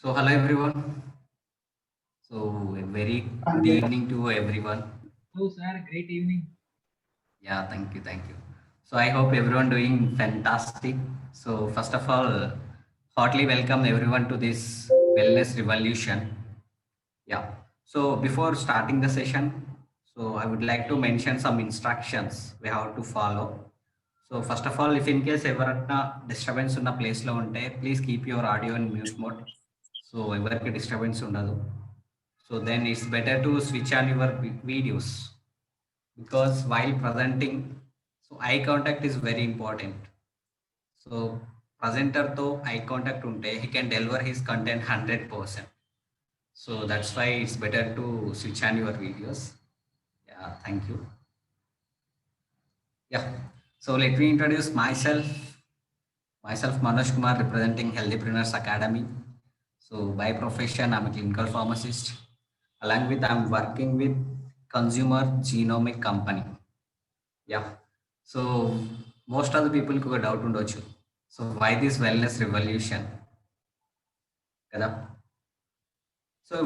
Hello everyone. A very good evening to everyone. Oh, sir, great evening. Yeah, thank you. I hope everyone doing fantastic. First of all, heartily welcome everyone to this wellness revolution. Yeah. Before starting the session, I would like to mention some instructions we have to follow. First of all, if in case ఎవరన్నా disturbance ఉన్న place లో ఉంటే please keep your audio in mute mode. ఎవరికి disturbance ఉండదు. Then it's better to switch on your videos because while presenting, eye contact is very important. So presenter తో eye contact ఉంటే he can deliver his content 100%. That's why it's better to switch on your videos. Yeah, thank you. Yeah. Let me introduce myself. Myself, Manoj Kumar, representing Healthypreneurs Academy. By profession, I'm a clinical pharmacist. Along with, I'm working with consumer genomic company. Yeah. So, most of the people కు ఒక doubt ఉండొచ్చు. Why this wellness revolution? కదా?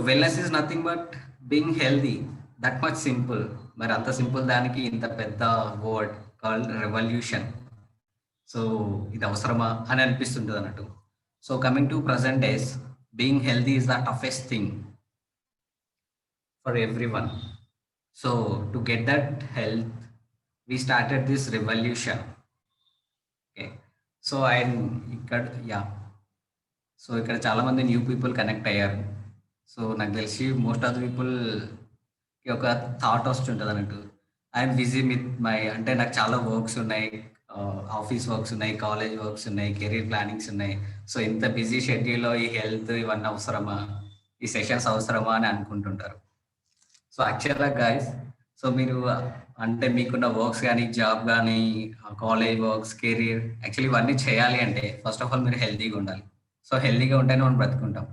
Wellness is nothing but being healthy. That much simple. మరి అంత simple దానికి ఇంత పెద్ద word called revolution. So ఇది అవసరమా అని అనిపిస్తుంటుంది అన్నట్టు. Coming to present days, being healthy is the toughest thing for every one. To get that health we started this revolution. Okay. And ఇక్కడ యా ఇక్కడ చాలా మంది న్యూ పీపుల్ కనెక్ట్ అయ్యారు. నాకు తెలిసి మోస్ట్ ఆఫ్ ద పీపుల్‌కి ఒక థాట్ వస్తుంటది అన్నట్టు. ఐయామ్ బిజీ విత్ మై అంటే నాకు చాలా వర్క్స్ ఉన్నాయి. ఆఫీస్ వర్క్స్ ఉన్నాయి, కాలేజ్ వర్క్స్ ఉన్నాయి, కెరీర్ ప్లానింగ్స్ ఉన్నాయి. ఇంత బిజీ షెడ్యూల్‌లో ఈ హెల్త్ ఇవన్నీ అవసరమా? ఈ సెషన్స్ అవసరమా అని అనుకుంటుంటారు. యాక్చువల్‌గా గైస్, మీరు అంటే మీకున్న వర్క్స్ గాని, జాబ్ గాని, కాలేజ్ వర్క్స్, కెరీర్ యాక్చువల్లీ ఇవన్నీ చేయాలి అంటే ఫస్ట్ ఆఫ్ ఆల్ మీరు హెల్తీగా ఉండాలి. హెల్తీగా ఉంటేనే మనం బ్రతుకుంటాం.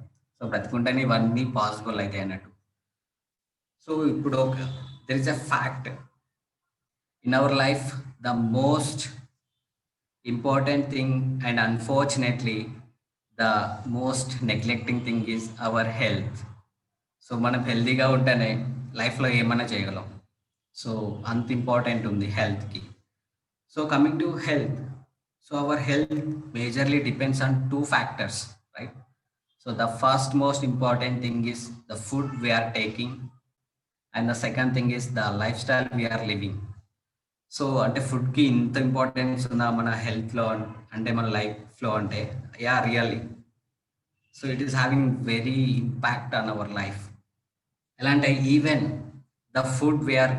బ్రతుకుంటేనే ఇవన్నీ పాసిబుల్ అయితాయి అన్నట్టు. ఇప్పుడు there is a fact in our life, the most important thing and unfortunately the most neglecting thing is our health. మనం హెల్తీగా ఉంటేనే లైఫ్‌లో ఏమన్నా చేయగలం. అంత ఇంపార్టెంట్ ఉంది హెల్త్‌కి. Coming to health, our health majorly depends on 2 factors, right? The first most important thing is the food we are taking, and the second thing is the lifestyle we are living. అంటే ఫుడ్‌కి ఇంత importance ఉందా మన హెల్త్‌లో అంటే మన లైఫ్‌లో అంటే yeah! Really. It is having very impact on our life. ఎలా అంటే even the food we are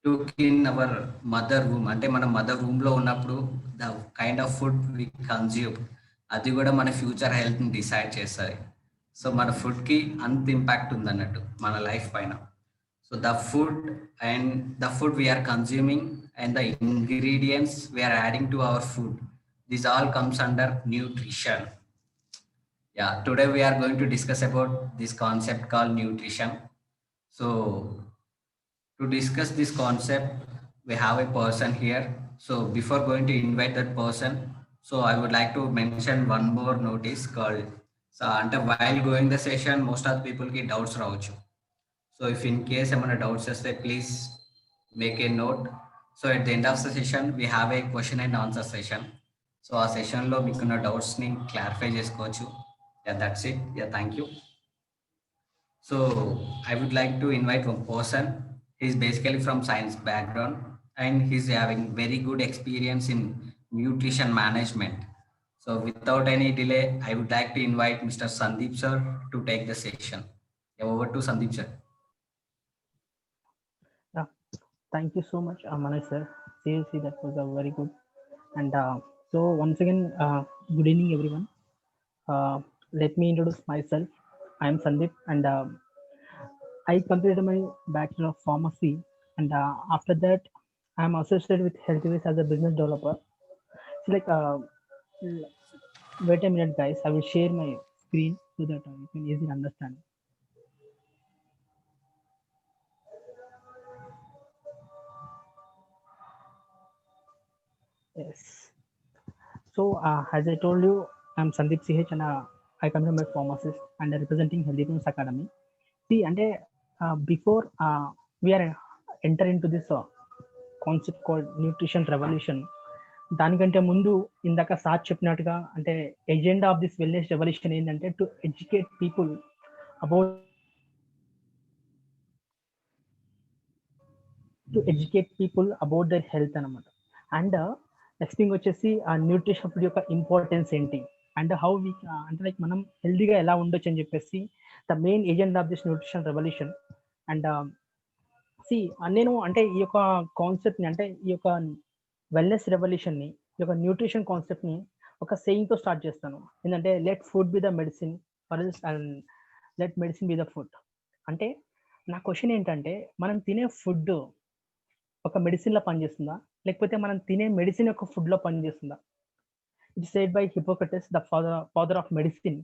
took in our mother room, అంటే మన మదర్ రూమ్‌లో ఉన్నప్పుడు the kind of food we consume, అది కూడా మన ఫ్యూచర్ హెల్త్‌ని డిసైడ్ చేస్తది. మన ఫుడ్‌కి అంత ఇంపాక్ట్ ఉందన్నట్టు మన లైఫ్ పైన. The food and the food we are consuming and the ingredients we are adding to our food, this all comes under nutrition. Yeah, today we are going to discuss about this concept called nutrition. So, to discuss this concept, we have a person here. Before going to invite that person, I would like to mention one more notice called. అంటే while going the session, most of the people కి doubts రావచ్చు. If in case ఏమైనా doubts వస్తే please make a note. At the end of the session, we have a question and answer session. ఆ సెషన్‌లో మీకున్న డౌట్స్‌ని clarify చేసుకోవచ్చు. Yeah, that's it. Yeah, thank you. I would like to invite one person. He's basically from science background and he's having very good experience in nutrition management. Without any delay, I would like to invite Mr. Sandeep sir to take the session. Yeah, over to Sandeep sir. Yeah, thank you so much, Manish sir. Seriously, that was a very good. And once again, good evening, everyone. Let me introduce myself. I am Sandeep, and I completed my Bachelor of Pharmacy. And after that, I am associated with HealthyWays as a business developer. So, wait a minute, guys. I will share my screen so that you can easily understand. Yes. So, as I told you, I'm Sandeep CH, and I come from a pharmacist and representing Healthy Rooms Academy. See, and before we are enter into this concept called nutrition revolution, దానికంటే ముందు ఇందాక sir చెప్పినట్టుగా అంటే agenda of this wellness revolution ఏంటంటే to educate people about their health అనమాట. And next thing వచ్చేసి ఆ nutrition food యొక్క ఇంపార్టెన్స్ ఏంటి అండ్ హౌ వీ అంటే లైక్ మనం హెల్దీగా ఎలా ఉండొచ్చు అని చెప్పేసి the main agenda of this nutrition revolution. And నేను అంటే ఈ యొక్క కాన్సెప్ట్ని అంటే ఈ యొక్క వెల్నెస్ రెవల్యూషన్ని, ఈ యొక్క న్యూట్రిషన్ కాన్సెప్ట్ని ఒక సేయింగ్తో స్టార్ట్ చేస్తాను. ఏంటంటే let food be the medicine and let medicine be the food. అంటే నా క్వశ్చన్ ఏంటంటే మనం తినే ఫుడ్ ఒక మెడిసిన్లో పనిచేస్తుందా, లేకపోతే మనం తినే మెడిసిన్ యొక్క ఫుడ్లో పనిచేస్తుందా? It's said by Hippocrates the father of medicine.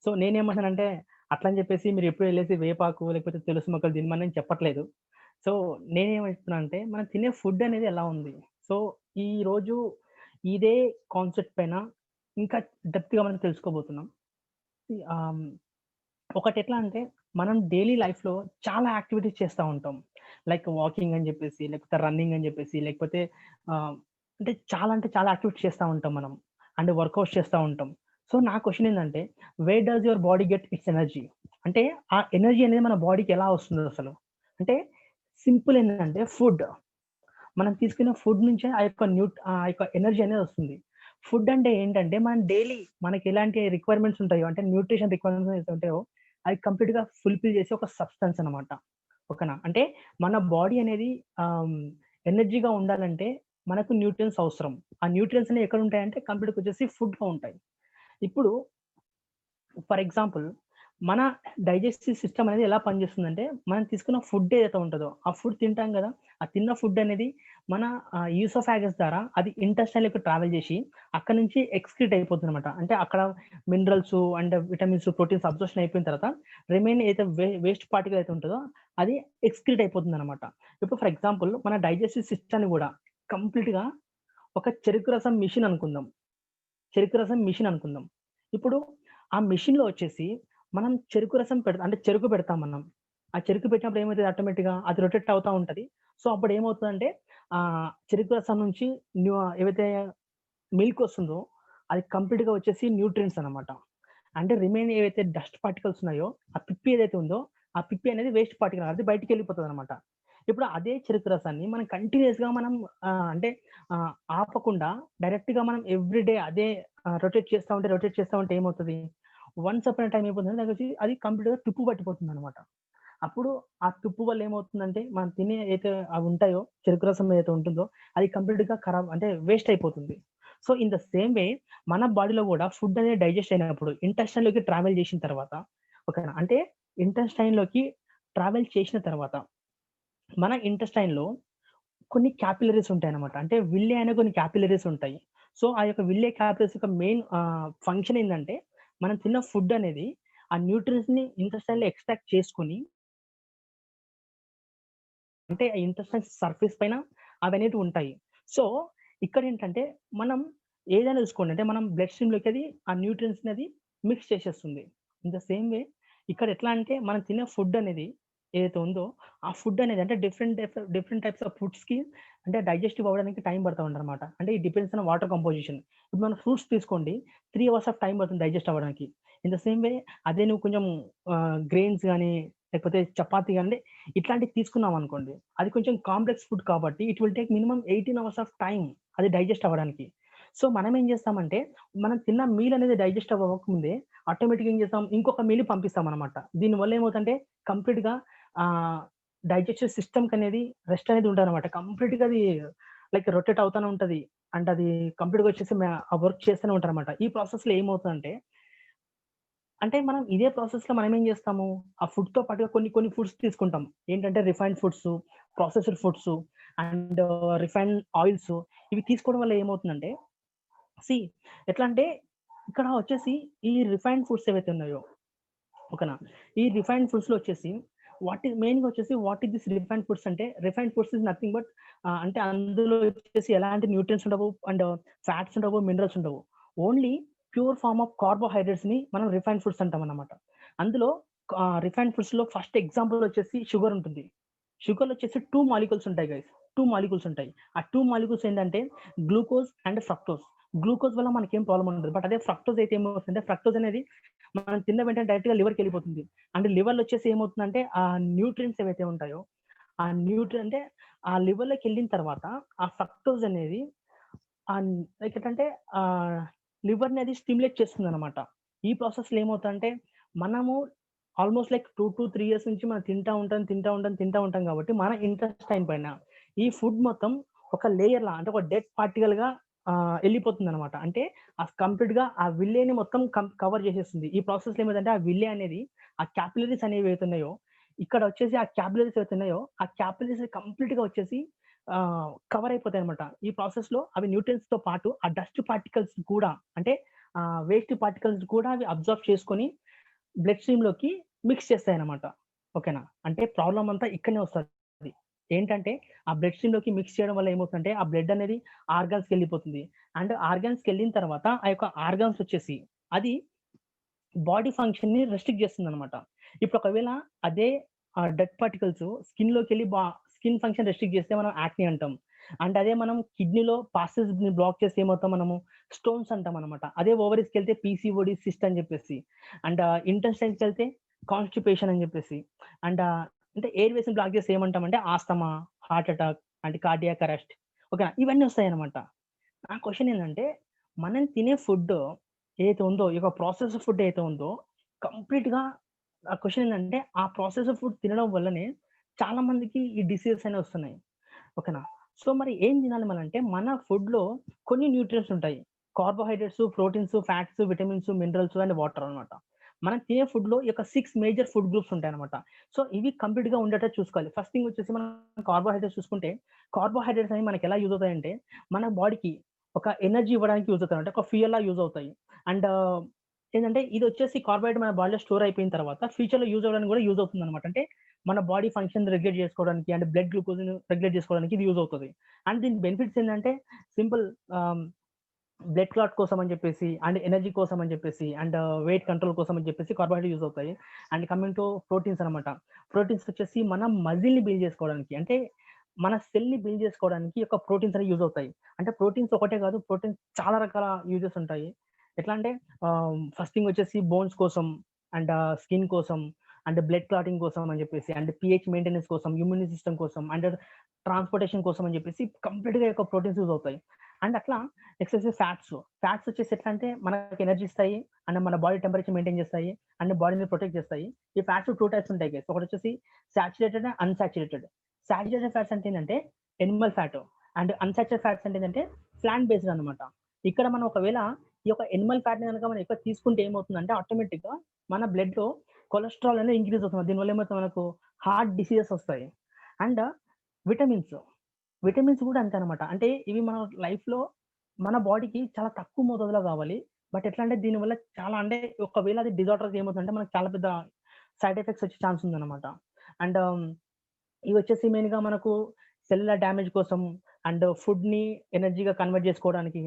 So నేనేమంటానంటే అట్లా అని చెప్పేసి మీరు ఎప్పుడు వెళ్ళేసి వేపాకు లేకపోతే తులసి మొక్కలు తినమని చెప్పట్లేదు. సో నేనేమంటున్నా అంటే మనం తినే ఫుడ్ అనేది ఎలా ఉంది. సో ఈ రోజు ఇదే కాన్సెప్ట్ పైన ఇంకా డెప్త్గా మనం తెలుసుకోబోతున్నాం. ఒకటి ఎట్లా అంటే మనం డైలీ లైఫ్లో చాలా యాక్టివిటీస్ చేస్తూ ఉంటాం, లైక్ వాకింగ్ అని చెప్పేసి, లేకపోతే రన్నింగ్ అని చెప్పేసి, లేకపోతే అంటే చాలా యాక్టివిటీస్ చేస్తూ ఉంటాం మనం, అండ్ వర్కౌట్స్ చేస్తూ ఉంటాం. సో నా క్వశ్చన్ ఏంటంటే where does your body get it's energy? అంటే ఆ ఎనర్జీ అనేది మన బాడీకి ఎలా వస్తుంది అసలు? అంటే సింపుల్ ఏంటంటే ఫుడ్, మనం తీసుకునే ఫుడ్ నుంచే ఆ యొక్క ఎనర్జీ అనేది వస్తుంది. ఫుడ్ అంటే ఏంటంటే మనం డైలీ మనకి ఎలాంటి రిక్వైర్మెంట్స్ ఉంటాయో, అంటే న్యూట్రిషన్ రిక్వైర్మెంట్స్ ఉంటాయో అది కంప్లీట్గా ఫుల్ఫిల్ చేసే ఒక సబ్స్టెన్స్ అనమాట. ఓకేనా? అంటే మన బాడీ అనేది ఎనర్జీగా ఉండాలంటే మనకు న్యూట్రియన్స్ అవసరం. ఆ న్యూట్రియన్స్ అనేవి ఎక్కడ ఉంటాయంటే కంప్లీట్గా వచ్చేసి ఫుడ్గా ఉంటాయి. ఇప్పుడు ఫర్ ఎగ్జాంపుల్ మన డైజెస్టివ్ సిస్టమ్ అనేది ఎలా పనిచేస్తుందంటే మనం తీసుకున్న ఫుడ్ ఏదైతే ఉంటుందో ఆ ఫుడ్ తింటాం కదా, ఆ తిన్న ఫుడ్ అనేది మన యూసోఫాగస్ ద్వారా అది ఇంటెస్టైన్లోకి ట్రావెల్ చేసి అక్కడ నుంచి ఎక్స్క్రీట్ అయిపోతుంది అనమాట. అంటే అక్కడ minerals and vitamins proteins absorption అయిపోయిన తర్వాత రిమైన్ ఏదైతే వేస్ట్ పార్టికల్ అయితే ఉంటుందో అది ఎక్స్క్రీట్ అయిపోతుంది అనమాట. ఇప్పుడు ఫర్ ఎగ్జాంపుల్ మన డైజెస్టివ్ సిస్టమ్ని కూడా కంప్లీట్గా ఒక చెరుకు రసం మిషన్ అనుకుందాం. ఇప్పుడు ఆ మిషన్లో వచ్చేసి మనం చెరుకు రసం అంటే చెరుకు పెడతాం మనం. ఆ చెరుకు పెట్టినప్పుడు ఏమవుతుంది, ఆటోమేటిక్గా అది రొటేట్ అవుతూ ఉంటుంది. సో అప్పుడు ఏమవుతుందంటే చెరుకు రసం నుంచి ఏవైతే మిల్క్ వస్తుందో అది కంప్లీట్గా వచ్చేసి న్యూట్రియన్స్ అనమాట. అంటే రిమైన్ ఏవైతే డస్ట్ పార్టికల్స్ ఉన్నాయో ఆ పిప్పి ఏదైతే ఉందో ఆ పిప్పి అనేది వేస్ట్ పార్టికల్, అది బయటికి వెళ్ళిపోతుంది అనమాట. ఇప్పుడు అదే చెరుకు రసాన్ని మనం కంటిన్యూస్గా మనం అంటే ఆపకుండా డైరెక్ట్గా మనం ఎవ్రీడే అదే రొటేట్ చేస్తూ ఉంటే ఏమవుతుంది, వన్స్ అపాన్ టైం అయిపోతుంది వచ్చి అది కంప్లీట్గా తుప్పు పట్టిపోతుంది అనమాట. అప్పుడు ఆ తుప్పు వల్ల ఏమవుతుందంటే మనం తినే అయితే అవి ఉంటాయో చెరుకు రసం ఏదైతే ఉంటుందో అది కంప్లీట్గా ఖరాబ్ అంటే వేస్ట్ అయిపోతుంది. సో ఇన్ ద సేమ్ వే మన బాడీలో కూడా ఫుడ్ అనేది డైజెస్ట్ అయినప్పుడు ఇంటెస్టైన్లోకి ట్రావెల్ చేసిన తర్వాత, ఓకేనా, అంటే ఇంటెస్టైన్లోకి ట్రావెల్ చేసిన తర్వాత మన ఇంటెస్టైన్లో కొన్ని క్యాపిలరీస్ ఉంటాయి అనమాట. అంటే విల్లే అనే కొన్ని క్యాపిలరీస్ ఉంటాయి. సో ఆ యొక్క విల్లే క్యాపిలరీస్ యొక్క మెయిన్ ఫంక్షన్ ఏంటంటే మనం తిన్న ఫుడ్ అనేది ఆ న్యూట్రియన్స్ని ఇంటెస్టైన్లో ఎక్స్ట్రాక్ట్ చేసుకొని, అంటే ఆ ఇంటెస్టైన్ సర్ఫేస్ పైన అవనేటివి ఉంటాయి. సో ఇక్కడ ఏంటంటే మనం ఏదైనా చూసుకోండి, అంటే మనం బ్లడ్ స్ట్రీమ్లోకి అది ఆ న్యూట్రియన్స్ అనేది మిక్స్ చేసేస్తుంది. ఇన్ ద సేమ్ వే ఇక్కడ ఎట్లా అంటే మనం తినే ఫుడ్ అనేది ఏదైతే ఉందో ఆ ఫుడ్ అనేది అంటే డిఫరెంట్ టైప్స్ ఆఫ్ ఫుడ్స్కి అంటే డైజెస్టివ్ అవ్వడానికి టైం పడుతూ ఉంటుంది అనమాట. అంటే ఈ డిపెండ్స్ ఆన్ వాటర్ కంపోజిషన్. ఇప్పుడు మనం ఫ్రూట్స్ తీసుకోండి, 3 hours ఆఫ్ టైం పడుతుంది డైజెస్ట్ అవ్వడానికి. ఇన్ ద సేమ్ వే అదే నువ్వు కొంచెం గ్రెయిన్స్ కానీ లేకపోతే చపాతీ కానీ ఇట్లాంటివి తీసుకున్నాం అనుకోండి, అది కొంచెం కాంప్లెక్స్ ఫుడ్ కాబట్టి it will take minimum 18 hours of time అది డైజెస్ట్ అవ్వడానికి. సో మనం ఏం చేస్తామంటే మనం తిన్న మీల్ అనేది డైజెస్ట్ అవ్వకముందే ఆటోమేటిక్గా ఏం చేస్తాం, ఇంకొక మీల్ పంపిస్తాం అనమాట. దీనివల్ల ఏమవుతుందంటే కంప్లీట్గా డైజెస్టివ్ సిస్టమ్కి అనేది రెస్ట్ అనేది ఉంటుంది అనమాట. కంప్లీట్గా అది లైక్ రొటేట్ అవుతూనే ఉంటుంది. అండ్ అది కంప్లీట్గా వచ్చేసి ఆ వర్క్ చేస్తూనే ఉంటారు అనమాట. ఈ ప్రాసెస్లో ఏమవుతుందంటే అంటే మనం ఇదే ప్రాసెస్‌లో మనం ఏం చేస్తాము, ఆ ఫుడ్‌తో పాటుగా కొన్ని ఫుడ్స్ తీసుకుంటాం. ఏంటంటే refined foods, processed foods and refined oils. ఇవి తీసుకోవడం వల్ల ఏమవుతుందంటే ఎట్లా అంటే ఇక్కడ వచ్చేసి ఈ రిఫైన్డ్ ఫుడ్స్ ఏవైతే ఉన్నాయో, ఓకేనా, ఈ రిఫైన్డ్ ఫుడ్స్‌లో వచ్చేసి మెయిన్‌గా వచ్చేసి what is this refined foods అంటే refined foods is nothing but అంటే అందులో వచ్చేసి ఎలాంటి న్యూట్రియన్స్ ఉండవు అండ్ ఫ్యాట్స్ ఉండవు, మినరల్స్ ఉండవు. ఓన్లీ ప్యూర్ ఫార్మ్ ఆఫ్ కార్బోహైడ్రేట్స్ని మనం రిఫైన్డ్ ఫుడ్స్ అంటాం అన్నమాట. అందులో రిఫైన్డ్ ఫుడ్స్లో ఫస్ట్ ఎగ్జాంపుల్ వచ్చేసి షుగర్ ఉంటుంది. షుగర్లో వచ్చేసి 2 మాలిక్యూల్స్ ఉంటాయి గైస్. 2 మాలిక్యూల్స్ ఉంటాయి. ఆ 2 మాలిక్యూల్స్ ఏంటంటే గ్లూకోజ్ అండ్ ఫ్రక్టోజ్. గ్లూకోజ్ వల్ల మనకేం ప్రాబ్లమ్ ఉండదు. బట్ అదే ఫ్రక్టోజ్ అయితే ఏమవుతుందంటే ఫ్రక్టోజ్ అనేది మనం తిన్న వెంటనే డైరెక్ట్‌గా లివర్‌కి వెళ్ళిపోతుంది. అండ్ లివర్‌లో వచ్చేసి ఏమవుతుందంటే ఆ న్యూట్రియంట్స్ ఏవైతే ఉంటాయో ఆ అంటే ఆ లివర్‌లోకి వెళ్ళిన తర్వాత ఆ ఫ్రక్టోజ్ అనేది లైక్ ఏంటంటే లివర్‌ని అది స్టిమ్యులేట్ చేస్తుందన్నమాట. ఈ ప్రాసెస్‌లో ఏమవుతుందంటే మనము ఆల్మోస్ట్ లైక్ 2-3 ఇయర్స్ నుంచి మనం తింటా ఉంటాం కాబట్టి మన ఇంటెస్టైన్ పైన ఈ ఫుడ్ మొత్తం ఒక లేయర్‌లా అంటే ఒక డెడ్ పార్టికల్‌గా ఎళ్ళిపోతుందన్నమాట. అంటే కంప్లీట్‌గా ఆ విల్లేని మొత్తం కవర్ చేసేస్తుంది. ఈ ప్రాసెస్‌లో ఏమైందంటే ఆ విల్లే అనేది ఆ క్యాపిలరీస్ అనేవి ఏవైతే ఉన్నాయో ఇక్కడ వచ్చేసి ఆ క్యాపిలరీస్ ఏవైతే ఉన్నాయో ఆ క్యాపిలరీస్ కంప్లీట్‌గా వచ్చేసి కవర్ అయిపోతాయన్నమాట. ఈ ప్రాసెస్‌లో అవి న్యూట్రియంట్స్‌తో పాటు ఆ డస్ట్ పార్టికల్స్ కూడా అంటే వేస్ట్ పార్టికల్స్ కూడా అవి అబ్జార్బ్ చేసుకొని బ్లడ్ స్ట్రీమ్‌లోకి మిక్స్ చేస్తాయన్నమాట. ఓకేనా? అంటే ప్రాబ్లమ్ అంతా ఇక్కడనే వస్తది. ఏంటంటే ఆ బ్లడ్ స్ట్రీమ్‌లోకి మిక్స్ చేయడం వల్ల ఏమవుతుందంటే ఆ బ్లడ్ అనేది ఆర్గాన్స్‌కెళ్ళిపోతుంది. అండ్ ఆర్గాన్స్‌కెళ్ళిన తర్వాత ఆ యొక్క ఆర్గాన్స్ వచ్చేసి అది బాడీ ఫంక్షన్‌ని రెస్ట్రిక్ట్ చేస్తుందన్నమాట. ఇప్పుడు ఒకవేళ అదే డెడ్ పార్టికల్స్ స్కిన్‌లోకెళ్ళి స్కిన్ ఫంక్షన్ రెస్ట్రిక్ట్ చేస్తే మనం యాక్నే అంటాం. అండ్ అదే మనం కిడ్నీలో పాసెస్‌ని బ్లాక్ చేస్తే ఏమవుతాం మనము స్టోన్స్ అంటామన్నమాట. అదే ఓవరీస్‌కెళ్తే పీసీఓడీ, సిస్ట్ అని చెప్పేసి. అండ్ ఇంటెస్టైన్స్‌కెళ్తే కాన్‌స్టిపేషన్ అని చెప్పేసి. అండ్ అంటే ఎయిర్‌వేస్‌ని బ్లాక్ చేస్తే ఏమంటామంటే asthma, heart attack and cardiac arrest. ఓకేనా? ఇవన్నీ వస్తాయన్నమాట. నా క్వెషన్ ఏందంటే, మనం తినే ఫుడ్ ఏదైతే ఉందో, ఈ యొక్క ప్రాసెస్డ్ ఫుడ్ ఏదైతే ఉందో, కంప్లీట్‌గా నా క్వెషన్ ఏందంటే, ఆ ప్రాసెస్డ్ ఫుడ్ తినడం వల్లనే చాలా మందికి ఈ డిసీజెస్ అనేవి వస్తున్నాయి. ఓకేనా? సో, మరి ఏం తినాలి మనంటే, మన ఫుడ్‌లో కొన్ని న్యూట్రియంట్స్ ఉంటాయి. Carbohydrates, proteins, fats, vitamins, minerals and water అన్నమాట. మనం తినే ఫుడ్‌లో ఈ యొక్క 6 మేజర్ ఫుడ్ గ్రూప్స్ ఉంటాయన్నమాట. సో, ఇవి కంప్లీట్‌గా ఉండేటట్టు చూసుకోవాలి. ఫస్ట్ థింగ్ వచ్చేసి మనం కార్బోహైడ్రేట్స్ చూసుకుంటే, కార్బోహైడ్రేట్స్ అనేవి మనకి ఎలా యూజ్ అవుతాయంటే, మన బాడీకి ఒక ఎనర్జీ ఇవ్వడానికి యూజ్ అవుతాయి. అంటే ఒక ఫ్యూయల్‌లా యూజ్ అవుతాయి. అండ్ ఏంటంటే ఇదొచ్చేసి కార్బోహైడ్రేట్ మన బాడీలో స్టోర్ అయిపోయిన తర్వాత ఫ్యూచర్‌లో యూజ్ అవ్వడానికి కూడా యూజ్ అవుతుందన్నమాట. అంటే మన బాడీ ఫంక్షన్ రెగ్యులేట్ చేసుకోవడానికి అండ్ బ్లడ్ గ్లూకోజ్‌ని రెగ్యులేట్ చేసుకోవడానికి ఇది యూజ్ అవుతది. అండ్ దీని బెనిఫిట్స్ ఏంటంటే సింపుల్ ఆహ్, బ్లడ్ క్లాట్ కోసం అని చెప్పేసి, అండ్ ఎనర్జీ కోసం అని చెప్పేసి, అండ్ వెయిట్ కంట్రోల్ కోసం అని చెప్పేసి కార్బోహైడ్రేట్ యూజ్ అవుతాయి. అండ్ కమింగ్ టు ప్రోటీన్స్ అనమాట. ప్రోటీన్స్ వచ్చేసి మన మజిల్‌ని బిల్డ్ చేసుకోవడానికి అంటే మన సెల్‌ని బిల్డ్ చేసుకోవడానికి ఈ యొక్క ప్రోటీన్స్ అనేవి యూజ్ అవుతాయి. అంటే ప్రోటీన్స్ ఒకటే కాదు, ప్రోటీన్స్ చాలా రకాల యూజెస్ ఉంటాయి. ఎట్లా అంటే ఫస్ట్ థింగ్ వచ్చేసి బోన్స్ కోసం, అండ్ స్కిన్ కోసం, అండ్ బ్లడ్ క్లాటింగ్ కోసం అని చెప్పేసి, అండ్ పీహెచ్ మెయింటెనెన్స్ కోసం, ఇమ్యూన్ సిస్టమ్ కోసం, అండ్ ట్రాన్స్‌పోర్టేషన్ కోసం అని చెప్పేసి కంప్లీట్‌గా ఈ యొక్క ప్రోటీన్స్ యూజ్ అవుతాయి. అండ్ అట్లా నెక్స్ట్ వచ్చేసి ఫ్యాట్స్. ఫ్యాట్స్ వచ్చేసి ఎట్లా అంటే మనకి ఎనర్జీ ఇస్తాయి. అండ్ మన బాడీ టెంపరేచర్ మెయింటైన్ చేస్తాయి. అండ్ బాడీని ప్రొటెక్ట్ చేస్తాయి. ఈ ఫ్యాట్స్ 2 టైప్స్ ఉంటాయి గైస్. ఒకటొచ్చేసి saturated and unsaturated. Saturated fats అంటే ఏంటంటే Animal fat. And unsaturated fats అంటే ఏంటంటే ప్లాంట్ బేస్డ్ అన్నమాట. ఇక్కడ మనం ఒకవేళ ఈ యొక్క ఎనిమల్ ఫ్యాట్‌ని గనుక మనం ఎక్కువ తీసుకుంటే ఏమవుతుందంటే ఆటోమేటిక్‌గా మన బ్లడ్‌లో కొలెస్ట్రాల్ అనేది ఇంక్రీజ్ అవుతుంది. దీనివల్ల ఏమవుతుంది మనకు హార్ట్ డిసీజెస్ వస్తాయి. And vitamins. విటమిన్స్ కూడా అంతే అనమాట. అంటే ఇవి మన లైఫ్‌లో మన బాడీకి చాలా తక్కువ మోతాదులో కావాలి. బట్ ఎట్లా అంటే దీనివల్ల చాలా అంటే ఒకవేళ అది డిజార్డర్స్ ఏమవుతుందంటే మనకు చాలా పెద్ద సైడ్ ఎఫెక్ట్స్ వచ్చే ఛాన్స్ ఉందన్నమాట. అండ్ ఇవొచ్చేసి మెయిన్‌గా మనకు సెల్యులర్ డ్యామేజ్ కోసం అండ్ ఫుడ్‌ని ఎనర్జీగా కన్వర్ట్ చేసుకోవడానికి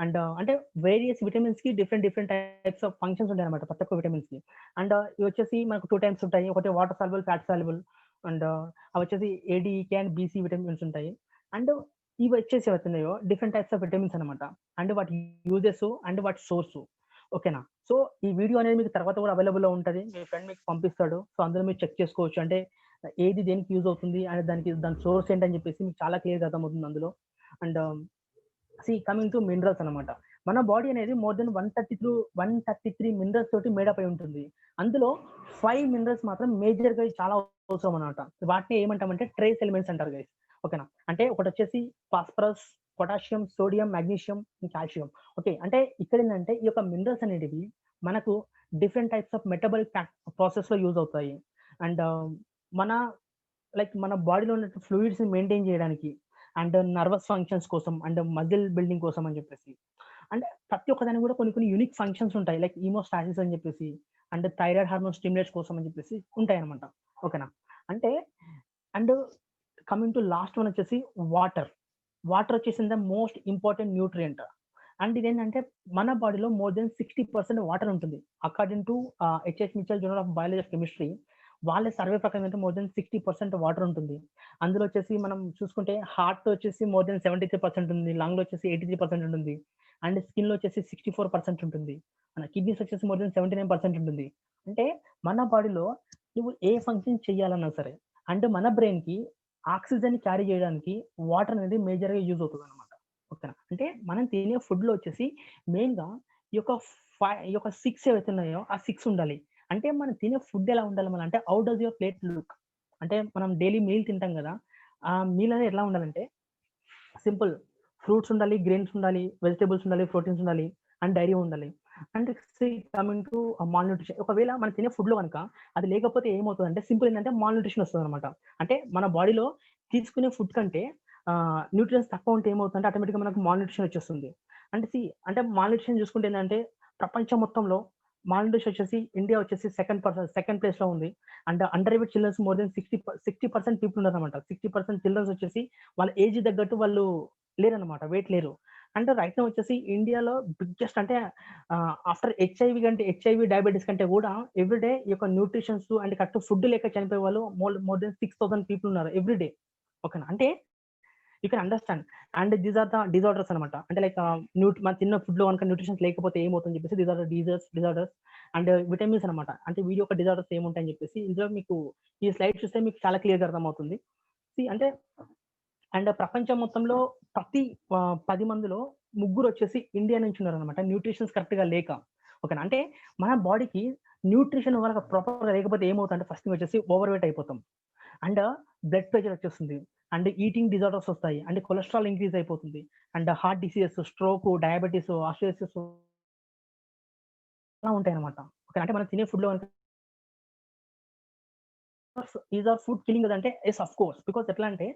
అండ్ అంటే వేరియస్ విటమిన్స్‌కి డిఫరెంట్ టైప్స్ ఆఫ్ ఫంక్షన్స్ ఉంటాయన్నమాట ప్రతి ఒక్క విటమిన్స్‌కి. అండ్ ఇవొచ్చేసి మనకు 2 టైప్స్ ఉంటాయి. ఒకటి water soluble, fat soluble. And అవొచ్చేసి ఏడీఈకే అండ్ బీసీ విటమిన్స్ ఉంటాయి. అండ్ ఇవొచ్చేసి ఏవైతున్నాయో డిఫరెంట్ టైప్స్ ఆఫ్ విటమిన్స్ అన్నమాట. అండ్ వాటి యూజెస్ అండ్ వాటి సోర్సు. ఓకేనా? సో, ఈ వీడియో అనేది మీకు తర్వాత కూడా అవైలబుల్‌లో ఉంటది. మీ ఫ్రెండ్ మీకు పంపిస్తాడు. సో, అందులో మీరు చెక్ చేసుకోవచ్చు. అంటే ఏది దేనికి యూజ్ అవుతుంది అండ్ దాని సోర్స్ ఏంటని చెప్పేసి మీకు చాలా క్లియర్‌గా అర్థమవుతుంది అందులో. అండ్ కమింగ్ టు మినరల్స్ అన్నమాట. మన బాడీ అనేది మోర్ దెన్ 133 మినరల్స్ తోటి మేడప్ అయి ఉంటుంది. అందులో 5 మినరల్స్ మాత్రం మేజర్‌గా చాలా అవసరం అన్నమాట. వాటిని ఏమంటామంటే ట్రేస్ ఎలిమెంట్స్ అంటారు గైస్. ఓకేనా? అంటే ఒకటొచ్చేసి phosphorus, potassium, sodium, magnesium, calcium. Okay. అంటే ఇక్కడేంటంటే ఈ యొక్క మినరల్స్ అనేటివి మనకు డిఫరెంట్ టైప్స్ ఆఫ్ మెటబాలిక్ ప్రాసెస్‌లో యూజ్ అవుతాయి. అండ్ మన మన బాడీలో ఉన్న ఫ్లూయిడ్స్‌ని మెయింటైన్ చేయడానికి అండ్ నర్వస్ ఫంక్షన్స్ కోసం అండ్ మజిల్ బిల్డింగ్ కోసం అని చెప్పేసి. అంటే ప్రతి ఒక్కదానికి కూడా కొన్ని యూనిక్ ఫంక్షన్స్ ఉంటాయి. లైక్ హీమోస్టాసిస్ అని చెప్పేసి అండ్ థైరాయిడ్ హార్మోన్ స్టిమ్యులేట్స్ కోసం అని చెప్పేసి ఉంటాయన్నమాట. ఓకేనా? అంటే and coming to last one వచ్చేసి వాటర్. వాటర్ వచ్చేసి the most important nutrient. And ఇదేంటంటే మన బాడీలో మోర్ దెన్ 60% వాటర్ ఉంటుంది. According to HS Mitchell journal of biology of chemistry వాళ్ళ సర్వే ప్రకారం అయితే మోర్ దెన్ 60% వాటర్ ఉంటుంది. అందులో వచ్చేసి మనం చూసుకుంటే హార్ట్ వచ్చేసి మోర్ దెన్ 73% ఉంది. లంగ్‌లో వచ్చేసి 83% ఉంటుంది. అండ్ స్కిన్‌లో వచ్చేసి 64% ఉంటుంది. మన కిడ్నీస్ వచ్చేసి మోర్ దెన్ 79% ఉంటుంది. అంటే మన బాడీలో నువ్వు ఏ ఫంక్షన్ చేయాలన్నా సరే, అంటే మన బ్రెయిన్‌కి ఆక్సిజన్ క్యారీ చేయడానికి వాటర్ అనేది మేజర్‌గా యూజ్ అవుతుందన్నమాట. ఓకేనా? అంటే మనం తినే ఫుడ్‌లో వచ్చేసి మెయిన్‌గా ఈ యొక్క ఈ యొక్క 6 ఏవైతే ఉన్నాయో ఆ 6 ఉండాలి. అంటే మనం తినే ఫుడ్ ఎలా ఉండాలి మళ్ళీ అంటే how does your plate look? అంటే మనం డైలీ మీల్ తింటాం గదా! ఆ మీల్ అనేది ఎలా ఉండాలంటే సింపుల్. ఫ్రూట్స్ ఉండాలి, గ్రెయిన్స్ ఉండాలి, వెజిటబుల్స్ ఉండాలి, ప్రోటీన్స్ ఉండాలి అండ్ డైరీ ఉండాలి. And coming to mall nutrition. ఒకవేళ మనం తినే ఫుడ్‌లో గనుక అది లేకపోతే ఏమవుతదంటే సింపుల్ ఏంటంటే మాల్ న్యూట్రిషన్ వస్తదనమాట. అంటే మన బాడీలో తీసుకునే ఫుడ్ కంటే న్యూట్రియంట్స్ తక్కువ ఉంటే ఏమవుతుందంటే ఆటోమేటిక్‌గా మనకు మాల్ న్యూట్రిషన్ వచ్చేస్తుంది. అంటే అంటే మాల్ న్యూట్రిషన్ చూసుకుంటే ఏందంటే ప్రపంచం మొత్తంలో మాల్ న్యూట్రిషన్ వచ్చేసి ఇండియా వచ్చేసి సెకండ్ ప్లేస్‌లో ఉంది. And underweight childrens more than 60% people ఉన్నారనమాట. 60% చిల్డ్రన్స్ వచ్చేసి వాళ్ళ ఏజ్ తగ్గట్టు వాళ్ళు లేరనమాట. వెయిట్ లేరు. అంటే రైట్ నౌ వచ్చేసి ఇండియాలో బిగ్గెస్ట్ అంటే ఆఫ్టర్ హెచ్ఐవి, డయాబెటిస్ కంటే కూడా ఎవ్రీ డే ఈ యొక్క న్యూట్రిషన్స్ అండ్ కరెక్ట్ ఫుడ్ లేక చనిపోయే వాళ్ళు మోర్ దెన్ 6000 పీపుల్ ఉన్నారు ఎవ్రీ డే. ఓకేనా? అంటే you can understand. And these are the disorders అనమాట. అంటే లైక్ మనం తిన్న ఫుడ్‌లో గనుక న్యూట్రిషన్స్ లేకపోతే ఏమవుతుందని చెప్పేసి these are the disorders and vitamins అనమాట. అంటే వీటి యొక్క డిజార్డర్స్ ఏముంటాయని చెప్పేసి ఇందులో మీకు ఈ స్లైడ్ చూస్తే మీకు చాలా క్లియర్‌గా అర్థమవుతుంది. అంటే అండ్ ప్రపంచం మొత్తంలో ప్రతి 10 మందిలో ముగ్గురొచ్చేసి ఇండియా నుంచి ఉన్నారనమాట. న్యూట్రిషన్స్ కరెక్ట్‌గా లేక. ఓకేనా? అంటే మన బాడీకి న్యూట్రిషన్ గనక ప్రాపర్‌గా లేకపోతే ఏమవుతుందంటే ఫస్ట్ థింగ్ వచ్చేసి ఓవర్ వెయిట్ అయిపోతాం. అండ్ బ్లడ్ ప్రెషర్ వచ్చేస్తుంది. అండ్ ఈటింగ్ డిజార్డర్స్ వస్తాయి. అండ్ కొలెస్ట్రాల్ ఇంక్రీజ్ అయిపోతుంది. And heart diseases, stroke, diabetes, osteosis అలా ఉంటాయన్నమాట. ఓకే. అంటే మనం తినే ఫుడ్‌లో గనుక ఈస్ ఆర్ ఫుడ్ కిల్లింగ్ అంటే యెస్ ఆఫ్ కోర్స్. బికాజ్ ఎట్లా అంటే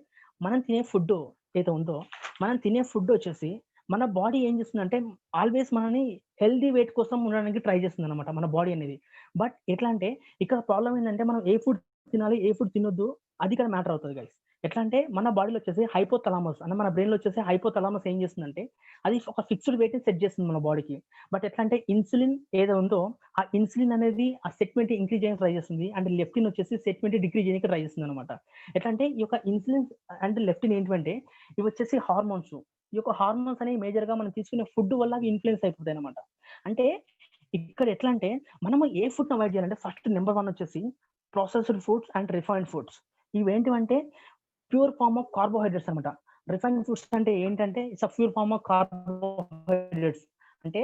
మనం తినే ఫుడ్ ఏదైతే ఉందో, మనం తినే ఫుడ్ వచ్చేసి మన బాడీ ఏం చేస్తుందంటే ఆల్‌వేస్ మనని హెల్తీ వెయిట్ కోసం ఉండడానికి ట్రై చేస్తుందన్నమాట మన బాడీ అనేది. బట్ ఎట్లా అంటే ఇక్కడ ప్రాబ్లమ్ ఏంటంటే మనం ఏ ఫుడ్ తినాలి, ఏ ఫుడ్ తినొద్దు అది ఇక్కడ మ్యాటర్ అవుతది గైస్. ఎట్లా అంటే మన బాడీలో వచ్చేసి హైపోథాలమస్ అంటే మన బ్రెయిన్‌లో వచ్చేసి హైపోథాలమస్ ఏం చేస్తుందంటే అది ఒక ఫిక్స్డ్ వెయిట్‌ని సెట్ చేస్తుంది మన బాడీకి. బట్ ఎట్లా అంటే ఇన్సులిన్ ఏదో ఉందో ఆ ఇన్సులిన్ అనేది ఆ సెగ్మెంట్ ఇంక్రీజ్ చేయడానికి ట్రై చేస్తుంది. అండ్ లెప్టిన్ వచ్చేసి సెగ్మెంట్ డిక్రీజ్ చేయడానికి ట్రై చేస్తుందన్నమాట. ఎట్లా అంటే ఈ యొక్క ఇన్సులిన్ అండ్ లెప్టిన్ ఏంటంటే ఇవి వచ్చేసి హార్మోన్స్. ఈ యొక్క హార్మోన్స్ అనేవి మేజర్‌గా మనం తీసుకునే ఫుడ్ వల్ల అవి ఇన్‌ఫ్లుయెన్స్ అయిపోతాయన్నమాట. అంటే ఇక్కడ ఎట్లా అంటే మనము ఏ ఫుడ్‌ని అవాయిడ్ చేయాలంటే ఫస్ట్ నంబర్ 1 వచ్చేసి processed foods and refined foods. ఇవేంటివంటే ప్యూర్ ఫార్మ్ ఆఫ్ కార్బోహైడ్రేట్స్ అన్నమాట. రిఫైన్డ్ ఫుడ్స్ అంటే ఏంటంటే it's a pure form of carbohydrates. అంటే